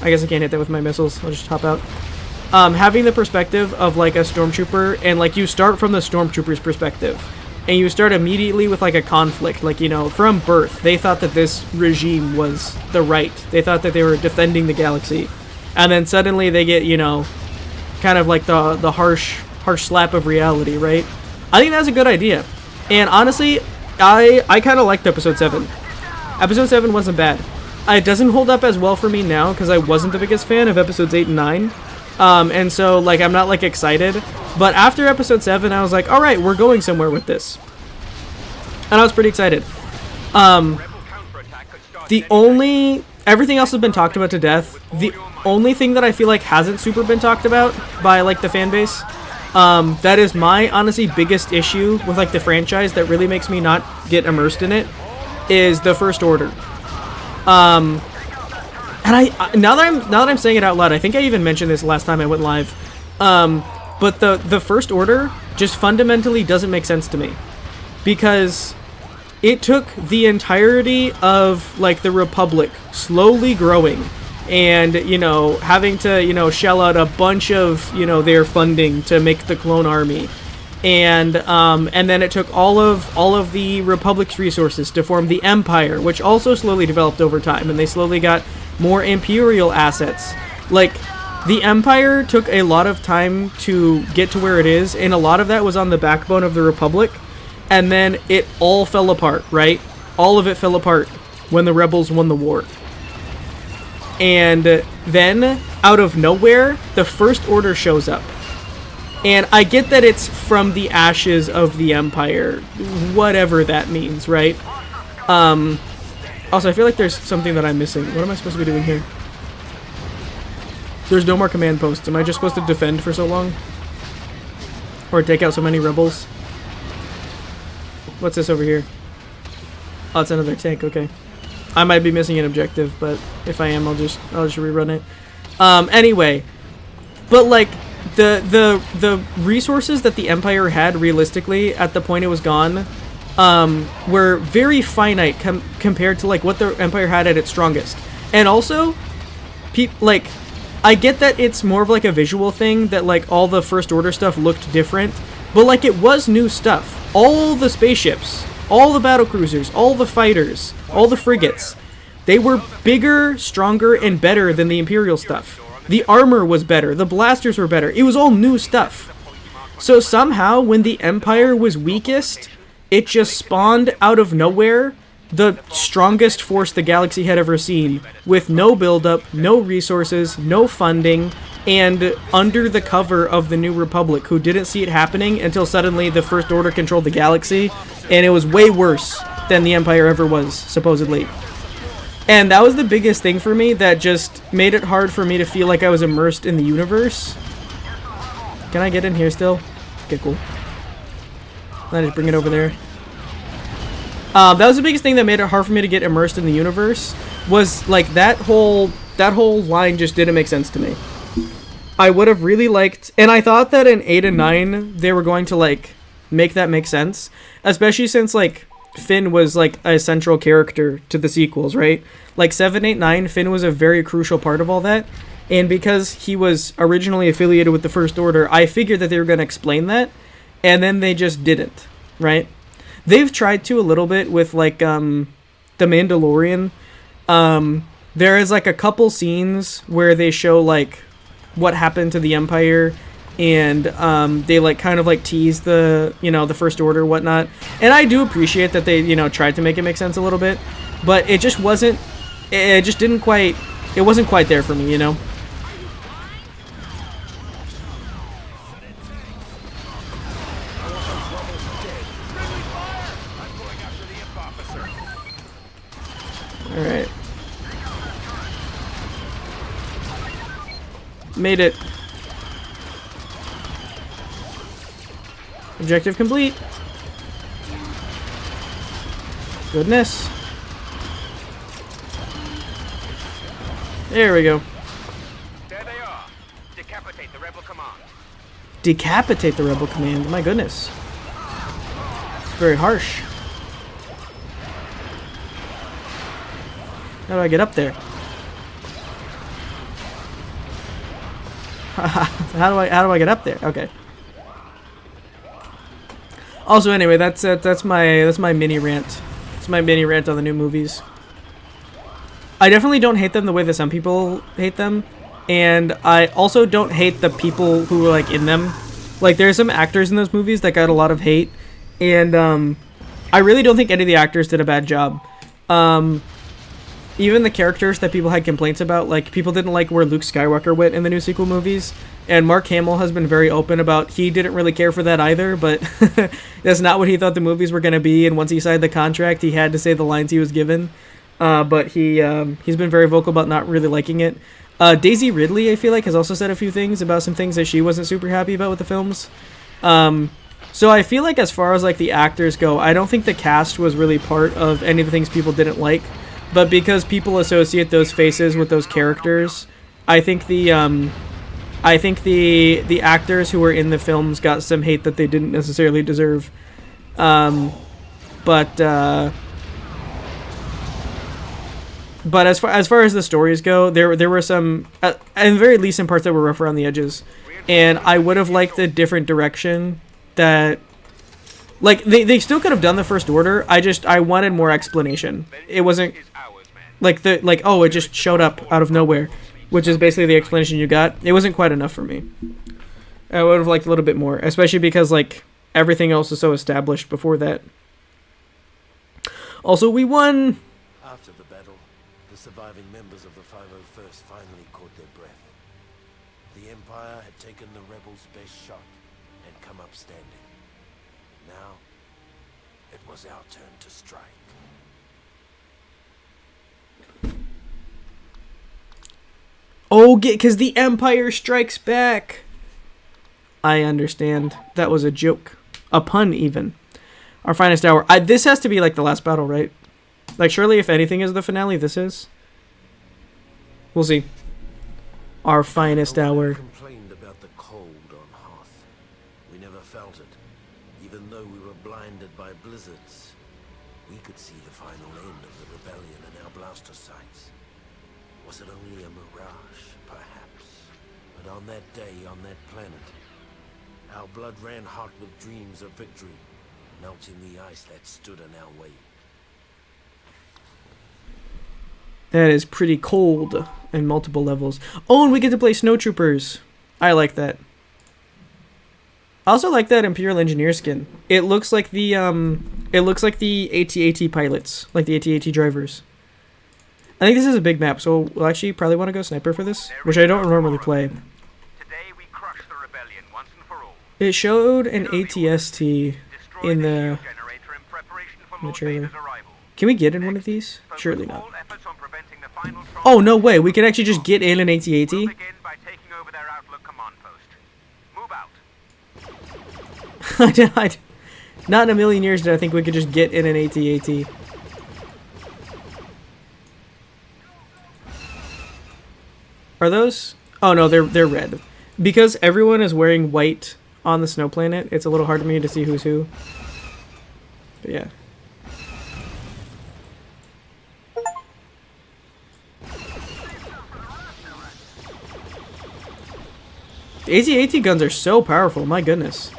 guess I can't hit that with my missiles, I'll just hop out. Having the perspective of like a stormtrooper, and like you start from the stormtrooper's perspective, and you start immediately with like a conflict, like, you know, from birth they thought that this regime was the right, they thought that they were defending the galaxy, and then suddenly they get, you know, kind of like the harsh slap of reality, right? I think that's a good idea, and honestly I kind of liked episode 7. Episode 7 wasn't bad. It doesn't hold up as well for me now because I wasn't the biggest fan of episodes 8 and 9. And so, like, I'm not, like, excited. But after episode 7, I was like, alright, we're going somewhere with this. And I was pretty excited. Everything else has been talked about to death. The only thing that I feel like hasn't super been talked about by, like, the fan base, that is my, honestly, biggest issue with, like, the franchise that really makes me not get immersed in it, is the First Order. And now that I'm saying it out loud, I think I even mentioned this last time I went live. But the First Order just fundamentally doesn't make sense to me, because it took the entirety of like the Republic slowly growing, and, you know, having to, you know, shell out a bunch of, you know, their funding to make the clone army. And then it took all of the Republic's resources to form the Empire, which also slowly developed over time, and they slowly got more Imperial assets. Like, the Empire took a lot of time to get to where it is, and a lot of that was on the backbone of the Republic, and then it all fell apart, right? All of it fell apart when the rebels won the war. And then, out of nowhere, the First Order shows up. And I get that it's from the ashes of the Empire, whatever that means, right? Also, I feel like there's something that I'm missing. What am I supposed to be doing here? There's no more command posts. Am I just supposed to defend for so long? Or take out so many rebels? What's this over here? Oh, it's another tank, okay. I might be missing an objective, but if I am, I'll just rerun it. Anyway, but like, the resources that the Empire had realistically at the point it was gone were very finite compared to like what the Empire had at its strongest. And also, like, I get that it's more of like a visual thing, that like all the First Order stuff looked different, but like it was new stuff. All the spaceships, all the battlecruisers, all the fighters, all the frigates, they were bigger, stronger, and better than the Imperial stuff. The armor was better, the blasters were better, it was all new stuff. So somehow, when the Empire was weakest, it just spawned out of nowhere the strongest force the galaxy had ever seen, with no buildup, no resources, no funding, and under the cover of the New Republic, who didn't see it happening until suddenly the First Order controlled the galaxy, and it was way worse than the Empire ever was, supposedly. And that was the biggest thing for me that just made it hard for me to feel like I was immersed in the universe. Can I get in here still? Okay, cool. I'll just bring it over there. That was the biggest thing that made it hard for me to get immersed in the universe, was like that whole line just didn't make sense to me. I would have really liked, and I thought that in 8 and 9 they were going to like make that make sense, especially since like Finn was like a central character to the sequels, right? Like 7, 8, 9, Finn was a very crucial part of all that, and because he was originally affiliated with the First Order, I figured that they were going to explain that, and then they just didn't, right? They've tried to a little bit with like The Mandalorian. There is like a couple scenes where they show like what happened to the Empire, and they like kind of like tease the, you know, the First Order, whatnot, and I do appreciate that they, you know, tried to make it make sense a little bit, but it just wasn't, it just didn't quite, it wasn't quite there for me, you know. All right, made it. Objective complete. Goodness. There we go. There they are. Decapitate the rebel command. Decapitate the rebel command. My goodness. It's very harsh. How do I get up there? how do I get up there? Okay. Also, anyway, that's my mini rant. It's my mini rant on the new movies. I definitely don't hate them the way that some people hate them, and I also don't hate the people who are like in them. Like, there's some actors in those movies that got a lot of hate, and I really don't think any of the actors did a bad job. Even the characters that people had complaints about, like, people didn't like where Luke Skywalker went in the new sequel movies, and Mark Hamill has been very open about he didn't really care for that either, but that's not what he thought the movies were going to be, and once he signed the contract, he had to say the lines he was given. But he's been very vocal about not really liking it. Daisy Ridley, I feel like, has also said a few things about some things that she wasn't super happy about with the films. So I feel like as far as like the actors go, I don't think the cast was really part of any of the things people didn't like. But because people associate those faces with those characters, I think the actors who were in the films got some hate that they didn't necessarily deserve. But as far as the stories go, there were some, at the very least, some parts that were rough around the edges, and I would have liked a different direction. That, like, they still could have done the First Order. I wanted more explanation. It wasn't like oh, it just showed up out of nowhere, which is basically the explanation you got. It wasn't quite enough for me. I would have liked a little bit more, especially because like everything else is so established before that. Also, we won. After the battle, the surviving members of the 501st finally caught their breath. The Empire had taken the rebels' best shot and come up standing. Now, it was our turn to strike. Oh, because the Empire Strikes Back. I understand. That was a joke. A pun, even. Our finest hour. This has to be like the last battle, right? Like, surely if anything is the finale, this is. We'll see. Our finest hour. Complained about the cold on Hoth. We never felt it. Even though we were blinded by blizzards, we could see the final end of the rebellion in our blaster sights. Was it only a mirage, perhaps? But on that day, on that planet, our blood ran hot with dreams of victory, melting the ice that stood in our way. That is pretty cold in multiple levels. Oh, and we get to play snowtroopers. I like that. I also like that Imperial Engineer skin. It looks like the AT-AT pilots, like the AT-AT drivers. I think this is a big map, so we'll actually probably want to go sniper for this, which I don't normally play. It showed an ATST Destroy in the the fuel generator in preparation for the Lord trailer. Vader's arrival. Can we get in one of these? Focus Surely not. all efforts on preventing the final Oh, no way. We can actually just get in an AT-AT? We'll begin by taking over their Outlook command post. Move out. Not in a million years did I think we could just get in an AT-AT. Are those? Oh, no, they're red. Because everyone is wearing white on the snow planet, it's a little hard for me to see who's who. But yeah. The AT-AT guns are so powerful, my goodness.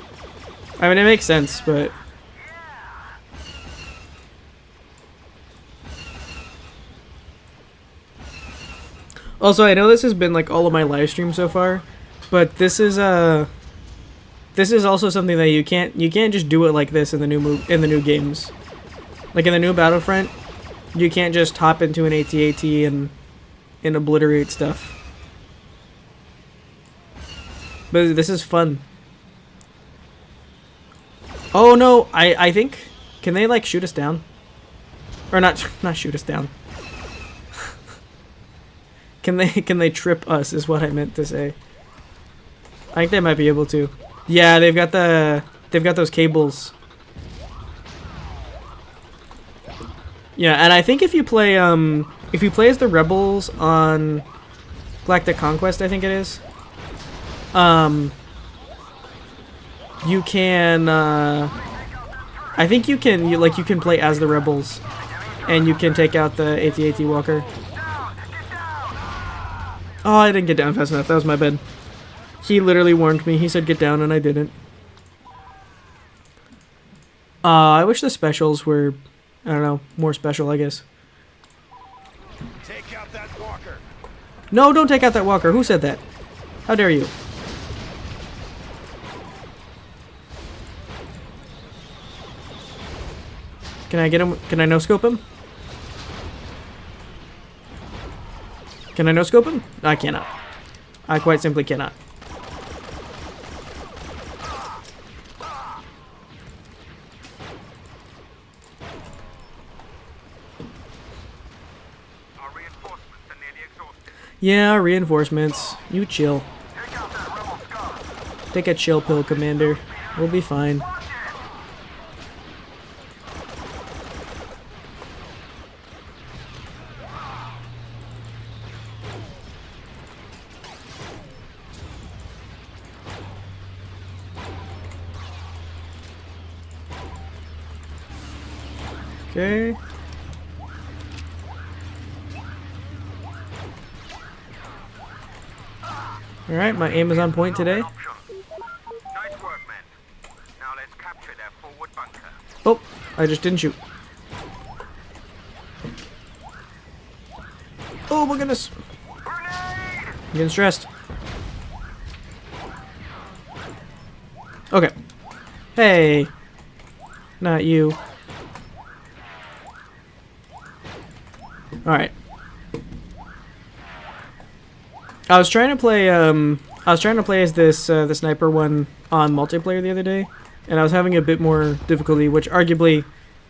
I mean, it makes sense, but... Also, I know this has been like all of my live streams so far, but this is also something that you can't just do it like this in the new games. Like in the new Battlefront, you can't just hop into an AT-AT and obliterate stuff. But this is fun. Oh no, I think, can they like shoot us down? Or not shoot us down. Can they trip us is what I meant to say. I think they might be able to. Yeah, they've got those cables. Yeah, and I think if you play as the rebels on Galactic Conquest, I think it is. You can I think you can play as the rebels and you can take out the AT-AT walker. Oh, I didn't get down fast enough. That was my bad. He literally warned me. He said get down and I didn't. I wish the specials were, I don't know, more special, I guess. Take out that walker. No, don't take out that walker. Who said that? How dare you? Can I get him? Can I no-scope him? Can I no-scope him? I cannot. I quite simply cannot. Our reinforcements are nearly exhausted. Yeah, reinforcements. You chill. Take out that rebel scar. Take a chill pill, Commander. We'll be fine. Okay. Alright, my aim is on point today. Nice work, men. Now let's capture their forward bunker. Oh, I just didn't shoot. Oh my goodness. Grenade! I'm getting stressed. Okay. Hey. Not you. Alright. I was trying to play as this the sniper one on multiplayer the other day, and I was having a bit more difficulty, which arguably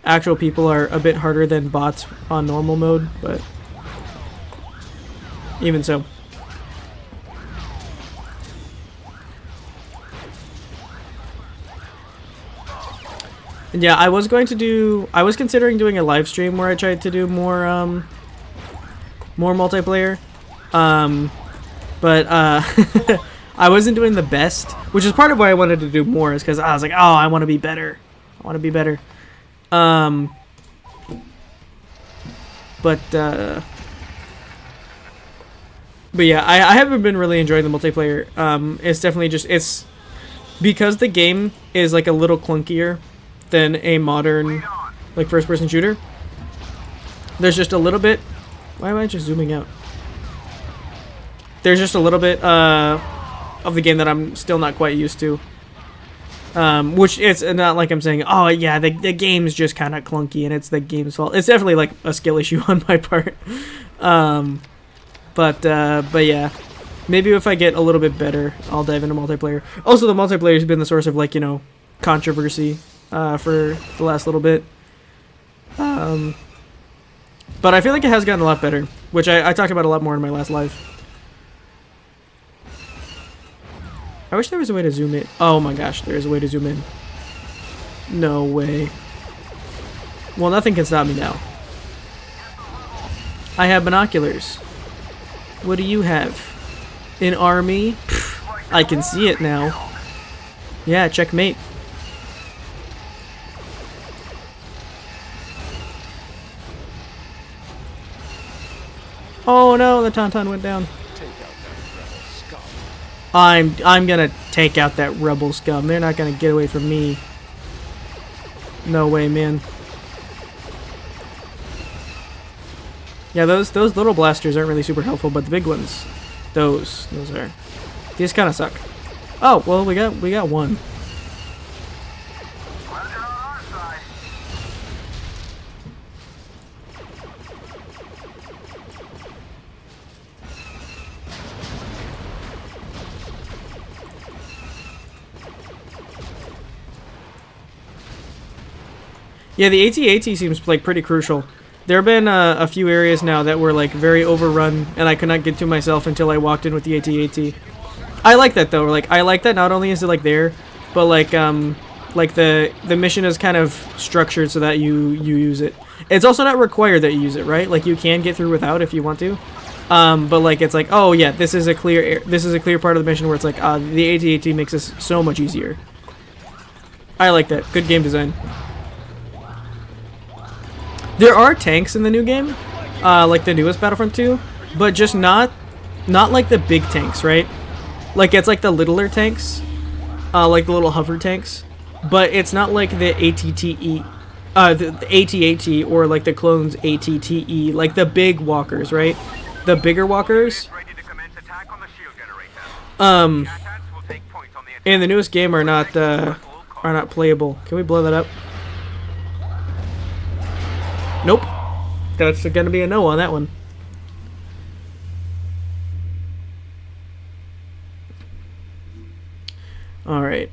actual people are a bit harder than bots on normal mode, but even so. And yeah, I was considering doing a live stream where I tried to do more multiplayer. But I wasn't doing the best, which is part of why I wanted to do more, is because I was like, oh, I want to be better. I want to be better. But yeah, I haven't been really enjoying the multiplayer. It's definitely it's because the game is like a little clunkier than a modern like first-person shooter. There's just a little bit. Why am I just zooming out? There's just a little bit of the game that I'm still not quite used to. Which it's not like I'm saying, oh yeah, the game's just kind of clunky and it's the game's fault. It's definitely like a skill issue on my part. But yeah. Maybe if I get a little bit better, I'll dive into multiplayer. Also, the multiplayer has been the source of, like, you know, controversy for the last little bit. But I feel like it has gotten a lot better, which I talked about a lot more in my last live. I wish there was a way to zoom in. Oh my gosh, there is a way to zoom in. No way. Well, nothing can stop me now. I have binoculars. What do you have? An army? Pfft, I can see it now. Yeah, checkmate. Oh no, the tauntaun went down. I'm gonna take out that rebel scum. They're not gonna get away from me. No way, man. Yeah, those little blasters aren't really super helpful, but the big ones, those are. These kind of suck. Oh well, we got one. Yeah, the AT-AT seems like pretty crucial. There have been a few areas now that were like very overrun, and I could not get to myself until I walked in with the AT-AT. I like that though. Like I like that not only is it like there, but like the mission is kind of structured so that you use it. It's also not required that you use it, right? Like you can get through without if you want to. But like it's like, oh yeah, this is a clear part of the mission where it's like the AT-AT makes this so much easier. I like that. Good game design. There are tanks in the new game, like the newest Battlefront 2, but just not like the big tanks, right? Like it's like the littler tanks, like the little hover tanks, but it's not like the ATTE, the AT-AT or like the clones ATTE, like the big walkers, right? The bigger walkers. In the newest game are not playable. Can we blow that up? Nope. That's gonna be a no on that one. Alright.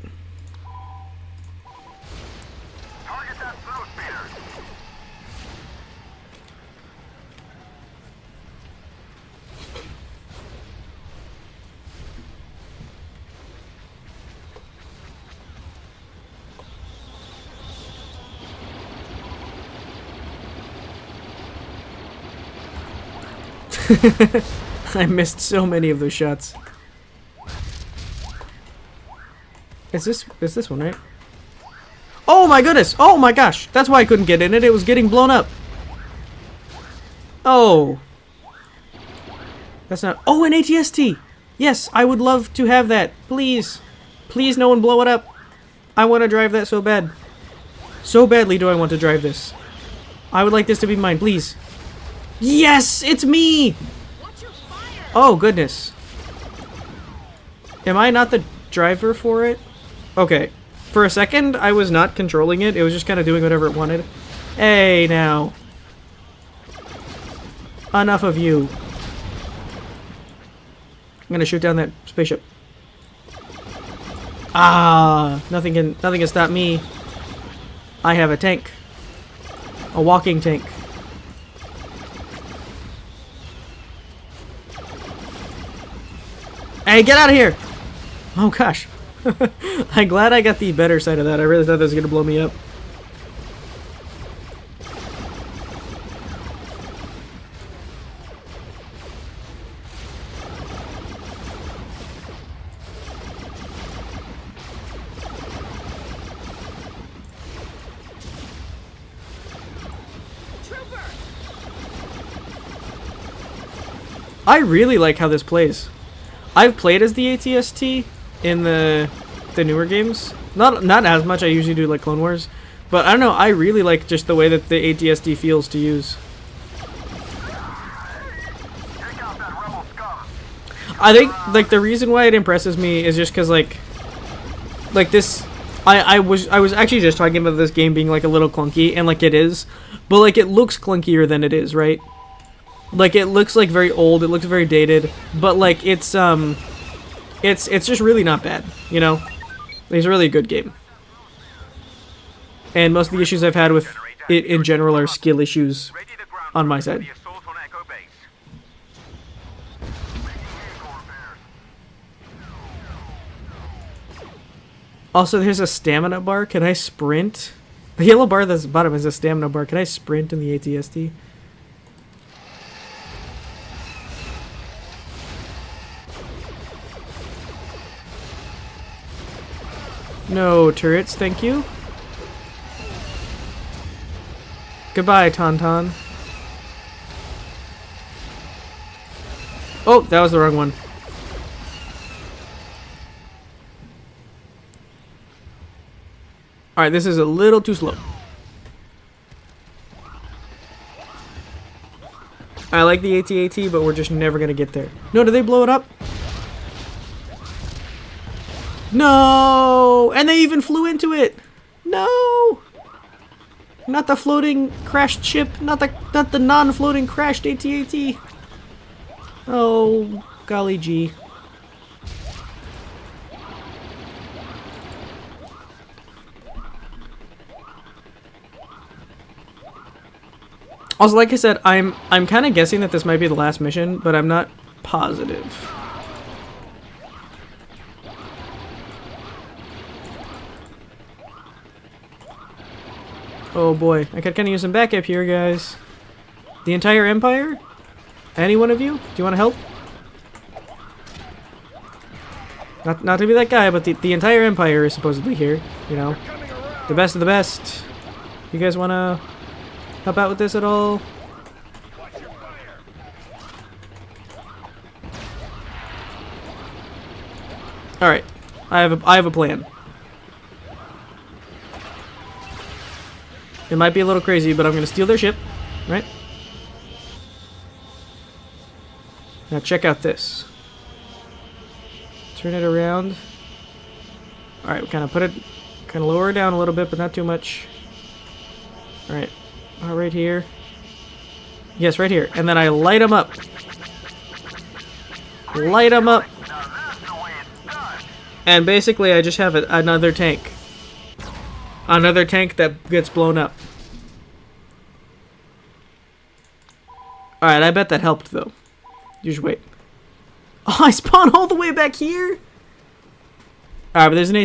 I missed so many of those shots. Is this one, right? Oh my goodness! Oh my gosh! That's why I couldn't get in it. It was getting blown up. Oh. That's not... Oh, an ATST! Yes, I would love to have that. Please. Please, no one blow it up. I want to drive that so bad. So badly do I want to drive this. I would like this to be mine, please. Yes! It's me! Oh, goodness. Am I not the driver for it? Okay. For a second, I was not controlling it. It was just kind of doing whatever it wanted. Hey, now. Enough of you. I'm gonna shoot down that spaceship. Ah! Nothing can stop me. I have a tank. A walking tank. Hey, get out of here! Oh gosh. I'm glad I got the better side of that. I really thought that was gonna blow me up. I really like how this plays. I've played as the ATST in the newer games. Not as much. I usually do like Clone Wars, but I don't know. I really like just the way that the ATST feels to use. I think like the reason why it impresses me is just because like this. I was actually just talking about this game being like a little clunky, and like it is, but like it looks clunkier than it is, right? Like, it looks like very old, it looks very dated, but like it's just really not bad, you know? It's really a good game. And most of the issues I've had with it in general are skill issues Ready to ground on my for side. the assault on Echo Base. Also, there's a stamina bar. Can I sprint? The yellow bar that's bottom is a stamina bar. Can I sprint in the ATST? No turrets, thank you. Goodbye, Tauntaun. Oh, that was the wrong one. Alright, this is a little too slow. I like the AT-AT, but we're just never gonna get there. No, did they blow it up? No! And they even flew into it! No! Not the floating crashed ship, not the non-floating crashed AT-AT. Oh, golly gee. Also, like I said, I'm kind of guessing that this might be the last mission, but I'm not positive. Oh boy, I could kind of use some backup here, guys. The entire Empire? Any one of you? Do you want to help? Not to be that guy, but the entire Empire is supposedly here, you know. The best of the best. You guys want to help out with this at all? Alright. I have a plan. It might be a little crazy, but I'm going to steal their ship, right? Now check out this. Turn it around. Alright, we kind of put it, kind of lower it down a little bit, but not too much. Alright, right here. Yes, right here. And then I light them up. Light them up. And basically I just have another tank. Another tank that gets blown up. Alright, I bet that helped though. You should wait. Oh, I spawn all the way back here? Alright, but there's an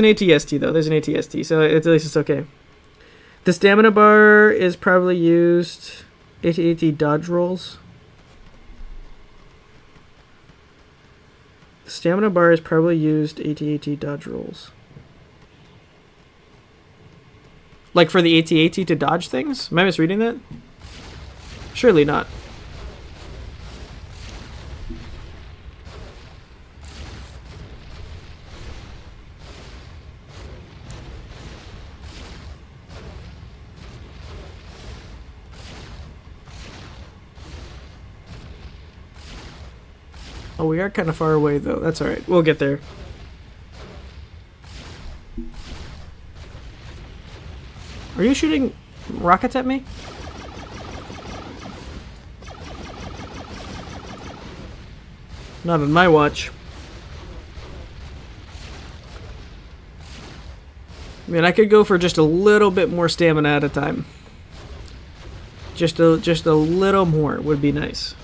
ATST though. There's an ATST, so at least it's okay. The stamina bar is probably used AT-AT dodge rolls. The stamina bar is probably used AT-AT dodge rolls. Like for the AT-AT to dodge things? Am I misreading that? Surely not. Oh, we are kind of far away though. That's alright. We'll get there. Are you shooting rockets at me? Not on my watch. I mean, I could go for just a little bit more stamina at a time. Just a little more would be nice.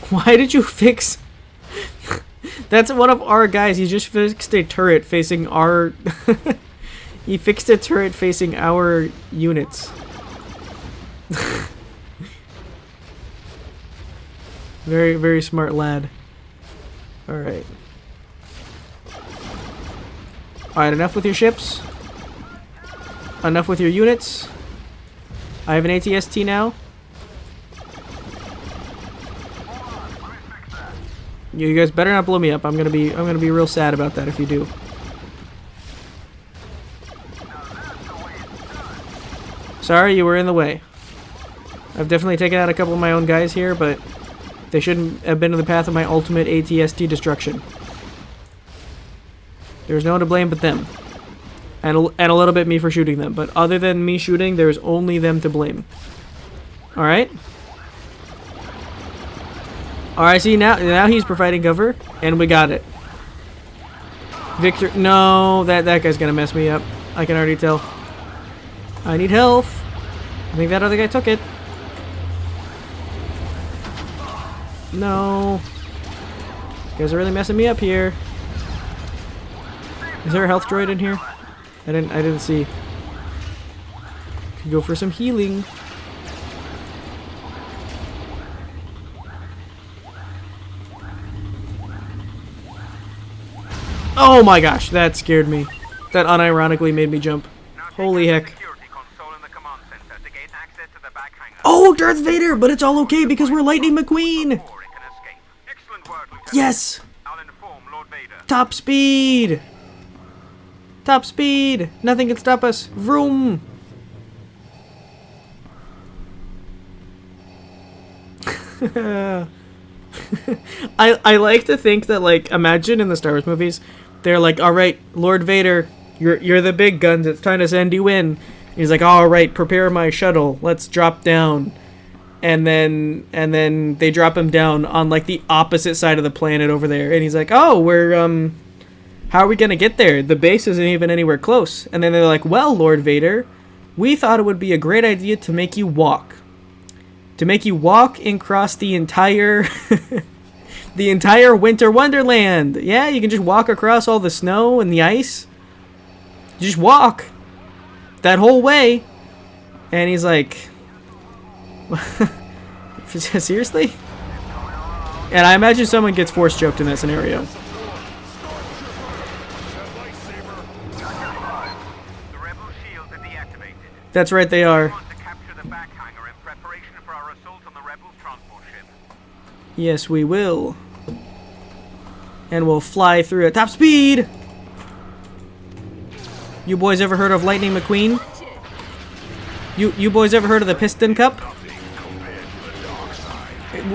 Why did you fix... That's one of our guys. He just fixed a turret facing our... He fixed a turret facing our units. Very, very smart lad. Alright. Alright, enough with your ships. Enough with your units. I have an ATST now. You guys better not blow me up. I'm gonna be real sad about that if you do. Sorry, you were in the way. I've definitely taken out a couple of my own guys here, but they shouldn't have been in the path of my ultimate ATST destruction. There's no one to blame but them. And a little bit me for shooting them. But other than me shooting, there's only them to blame. Alright? Alright, see, now he's providing cover, and we got it. Victor, no, that guy's gonna mess me up. I can already tell. I need health. I think that other guy took it. No. You guys are really messing me up here. Is there a health droid in here? I didn't see. Could go for some healing. Oh my gosh, that scared me. That unironically made me jump. Holy heck. Oh, Darth Vader! But it's all okay because we're Lightning McQueen! Yes! Top speed! Top speed! Nothing can stop us. Vroom! I like to think that, like, imagine in the Star Wars movies, they're like, alright, Lord Vader, you're the big guns, it's time to send you in. He's like, alright, prepare my shuttle, let's drop down. And then they drop him down on, like, the opposite side of the planet over there. And he's like, oh, how are we gonna get there? The base isn't even anywhere close. And then they're like, well, Lord Vader, we thought it would be a great idea to make you walk. To make you walk and cross the entire the entire Winter Wonderland. Yeah, you can just walk across all the snow and the ice. You just walk that whole way. And he's like, seriously? And I imagine someone gets force choked in that scenario. The rebel shields are deactivated. That's right, they are. We want to capture the back hangar in preparation for our assault on the rebel transport ship. Yes, we will. And we'll fly through at top speed! You boys ever heard of Lightning McQueen? You boys ever heard of the Piston Cup?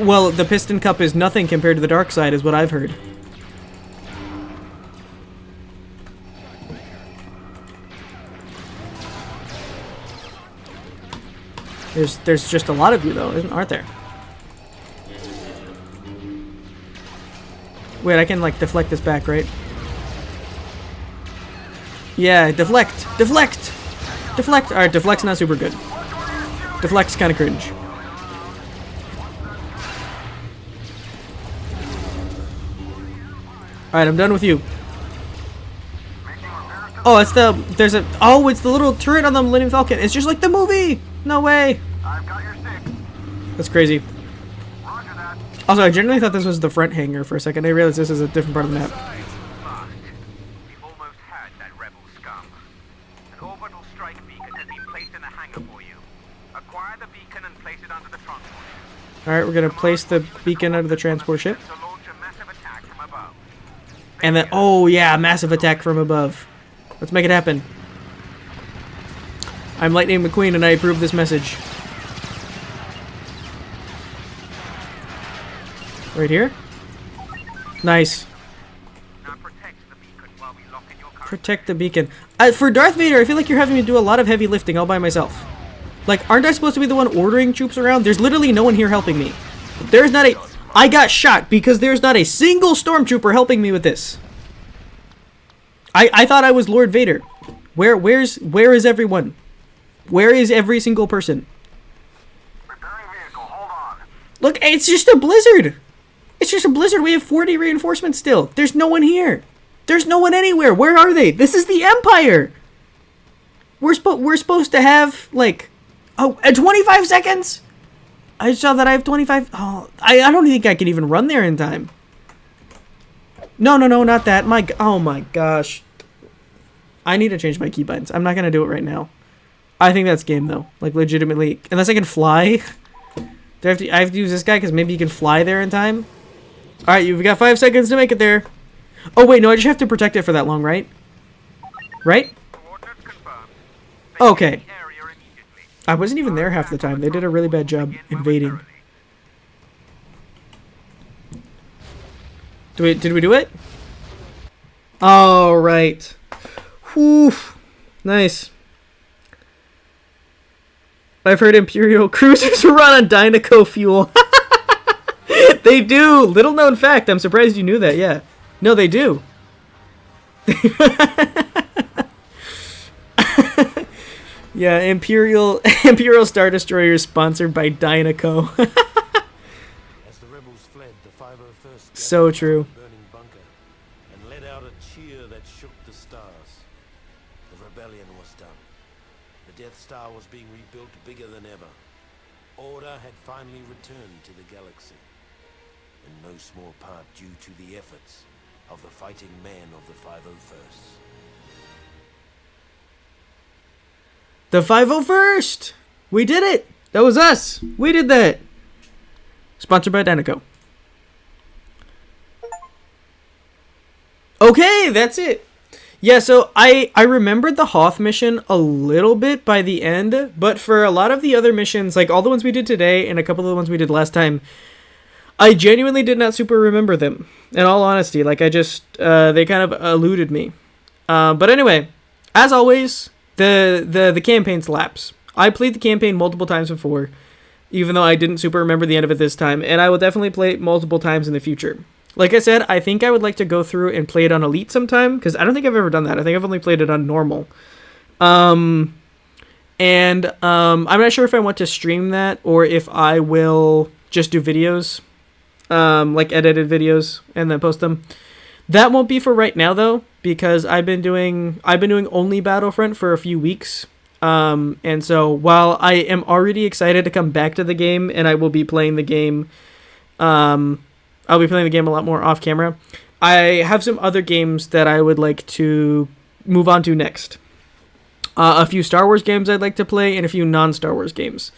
Well, the Piston Cup is nothing compared to the dark side, is what I've heard. There's just a lot of you, though, aren't there? Wait, I can, like, deflect this back, right? Yeah, deflect! Deflect! Deflect! Alright, deflect's not super good. Deflect's kind of cringe. Alright, I'm done with you. Oh, it's it's the little turret on the Millennium Falcon. It's just like the movie! No way! I've got your stick. That's crazy. Roger that. Also, I genuinely thought this was the front hangar for a second. I realized this is a different part of the map. We almost had that rebel scum. An orbital strike beacon has been placed in the hangar for you. Acquire the beacon and place it under the transport ship. Alright, we're gonna place the beacon under the transport ship. To launch a massive attack from above. And then, oh yeah, massive attack from above. Let's make it happen. I'm Lightning McQueen and I approve this message. Right here? Nice. Now protect the beacon while we lock in your current. Protect the beacon. For Darth Vader, I feel like you're having me do a lot of heavy lifting all by myself. Like, aren't I supposed to be the one ordering troops around? There's literally no one here helping me. There's not a... I got shot because there's not a single stormtrooper helping me with this. I thought I was Lord Vader. Where is everyone? Where is every single person? Preparing vehicle, hold on. Look, it's just a blizzard. It's just a blizzard. We have 40 reinforcements still. There's no one here. There's no one anywhere. Where are they? This is the Empire. We're supposed to have, like, oh, 25 seconds? I saw that I have 25. Oh, I don't think I can even run there in time. No, not that. Oh my gosh. I need to change my keybinds. I'm not going to do it right now. I think that's game, though. Like, legitimately. Unless I can fly. I have to use this guy because maybe you can fly there in time. Alright, you've got 5 seconds to make it there. Oh, wait, no, I just have to protect it for that long, right? Right? Coordinates confirmed. Okay. Area immediately. I wasn't even there half the time. They did a really bad job invading. Did we do it? All right. Whew. Nice. I've heard Imperial cruisers run on Dynaco fuel. They do. Little known fact. I'm surprised you knew that. Yeah. No, they do. Yeah, Imperial Star Destroyer sponsored by Dynaco. As the rebels fled, the 501st So true. burning bunker and let out a cheer that shook the stars. The rebellion was done. The Death Star was being rebuilt bigger than ever. Order had finally returned to the galaxy. In no small part due to the efforts of the fighting men of the 501st. The 501st! We did it! That was us! We did that! Sponsored by Dynaco. Okay, that's it. Yeah, so I remembered the Hoth mission a little bit by the end, but for a lot of the other missions, like all the ones we did today and a couple of the ones we did last time, I genuinely did not super remember them. In all honesty, like I just, they kind of eluded me. But anyway, as always, the campaign slaps. I played the campaign multiple times before, even though I didn't super remember the end of it this time, and I will definitely play it multiple times in the future. Like I said, I think I would like to go through and play it on Elite sometime, because I don't think I've ever done that. I think I've only played it on Normal. I'm not sure if I want to stream that, or if I will just do videos, like edited videos, and then post them. That won't be for right now, though, because I've been doing only Battlefront for a few weeks. And so while I am already excited to come back to the game, and I will be playing the game, I'll be playing the game a lot more off camera, I have some other games that I would like to move on to next. A few Star Wars games I'd like to play, and a few non-Star Wars games.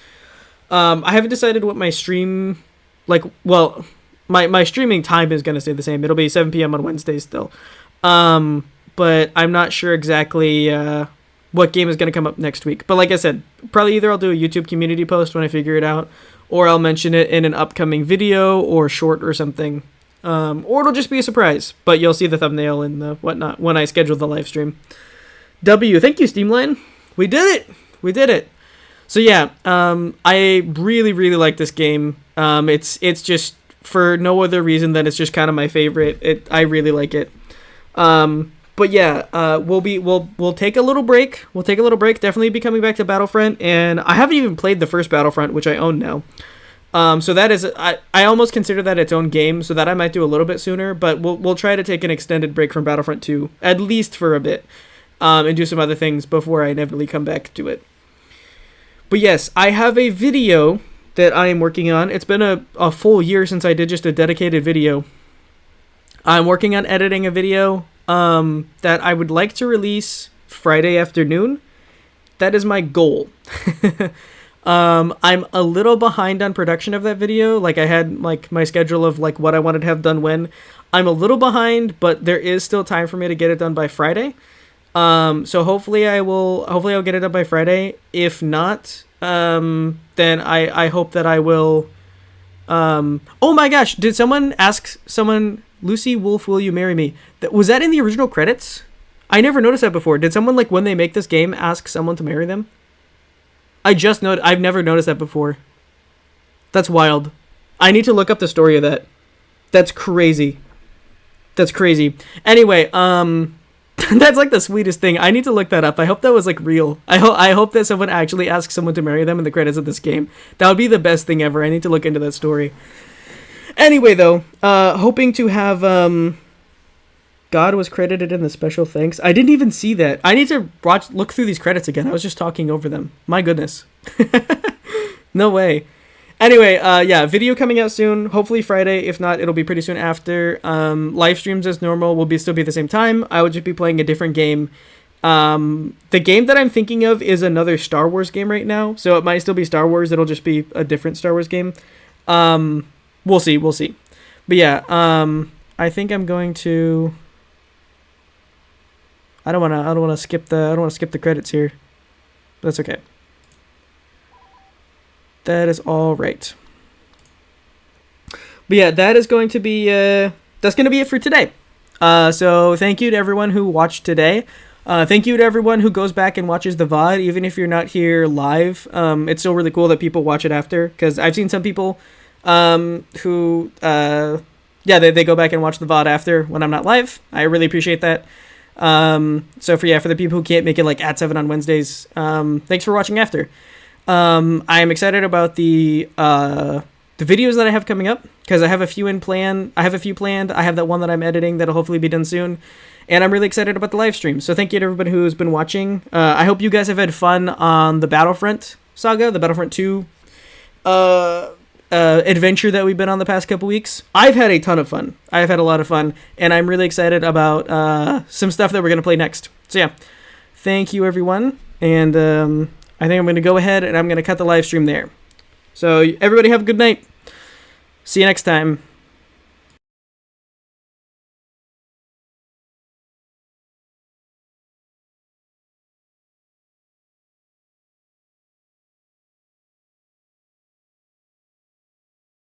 I haven't decided what my stream, my streaming time is going to stay the same. It'll be 7 p.m. on Wednesdays still. But I'm not sure exactly what game is going to come up next week. But like I said, probably either I'll do a YouTube community post when I figure it out, or I'll mention it in an upcoming video or short or something. Or it'll just be a surprise, but you'll see the thumbnail and the whatnot when I schedule the live stream. Thank you, Steamline. We did it. So yeah, I really, really like this game. It's just for no other reason than it's just kind of my favorite. I really like it. But yeah, we'll take a little break. Definitely be coming back to Battlefront, and I haven't even played the first Battlefront, which I own now. So that is, I almost consider that its own game, so that I might do a little bit sooner, but we'll try to take an extended break from Battlefront 2, at least for a bit, and do some other things before I inevitably come back to it. But yes, I have a video that I am working on. It's been a full year since I did just a dedicated video. I'm working on editing a video that I would like to release Friday afternoon. That is my goal. I'm a little behind on production of that video. Like I had like my schedule of like what I wanted to have done when. I'm a little behind, but there is still time for me to get it done by Friday. So hopefully I'll get it done by Friday. If not, then I hope that I will. Oh my gosh, did someone ask someone, Lucy Wolf, will you marry me? Was that in the original credits? I never noticed that before. Did someone, like, when they make this game, ask someone to marry them? I've never noticed that before. That's wild. I need to look up the story of that. That's crazy. Anyway, that's like the sweetest thing. I need to look that up. I hope that was like real. I hope that someone actually asked someone to marry them in the credits of this game. That would be the best thing ever. I need to look into that story. Anyway, though, hoping to have God was credited in the special thanks. I didn't even see that. I need to look through these credits again. I was just talking over them. My goodness. No way. Anyway, yeah, video coming out soon. Hopefully Friday. If not, it'll be pretty soon after. Live streams as normal will still be the same time. I would just be playing a different game. The game that I'm thinking of is another Star Wars game right now. So it might still be Star Wars. It'll just be a different Star Wars game. We'll see. But yeah, I think I'm going to. I don't want to skip the credits here. That's okay. That is all right. But yeah, that is going to be that's going to be it for today. So thank you to everyone who watched today. Thank you to everyone who goes back and watches the VOD, even if you're not here live. It's still really cool that people watch it after, because I've seen some people who they go back and watch the VOD after when I'm not live. I really appreciate that. So for the people who can't make it like at 7 on Wednesdays, thanks for watching after. I am excited about the videos that I have coming up, because I have a few planned. I have that one that I'm editing that'll hopefully be done soon. And I'm really excited about the live stream. So thank you to everybody who's been watching. I hope you guys have had fun on the Battlefront saga, the Battlefront 2 adventure that we've been on the past couple weeks. I've had a ton of fun. I've had a lot of fun. And I'm really excited about some stuff that we're going to play next. So yeah, thank you everyone. And I think I'm going to go ahead and I'm going to cut the live stream there. So everybody have a good night. See you next time.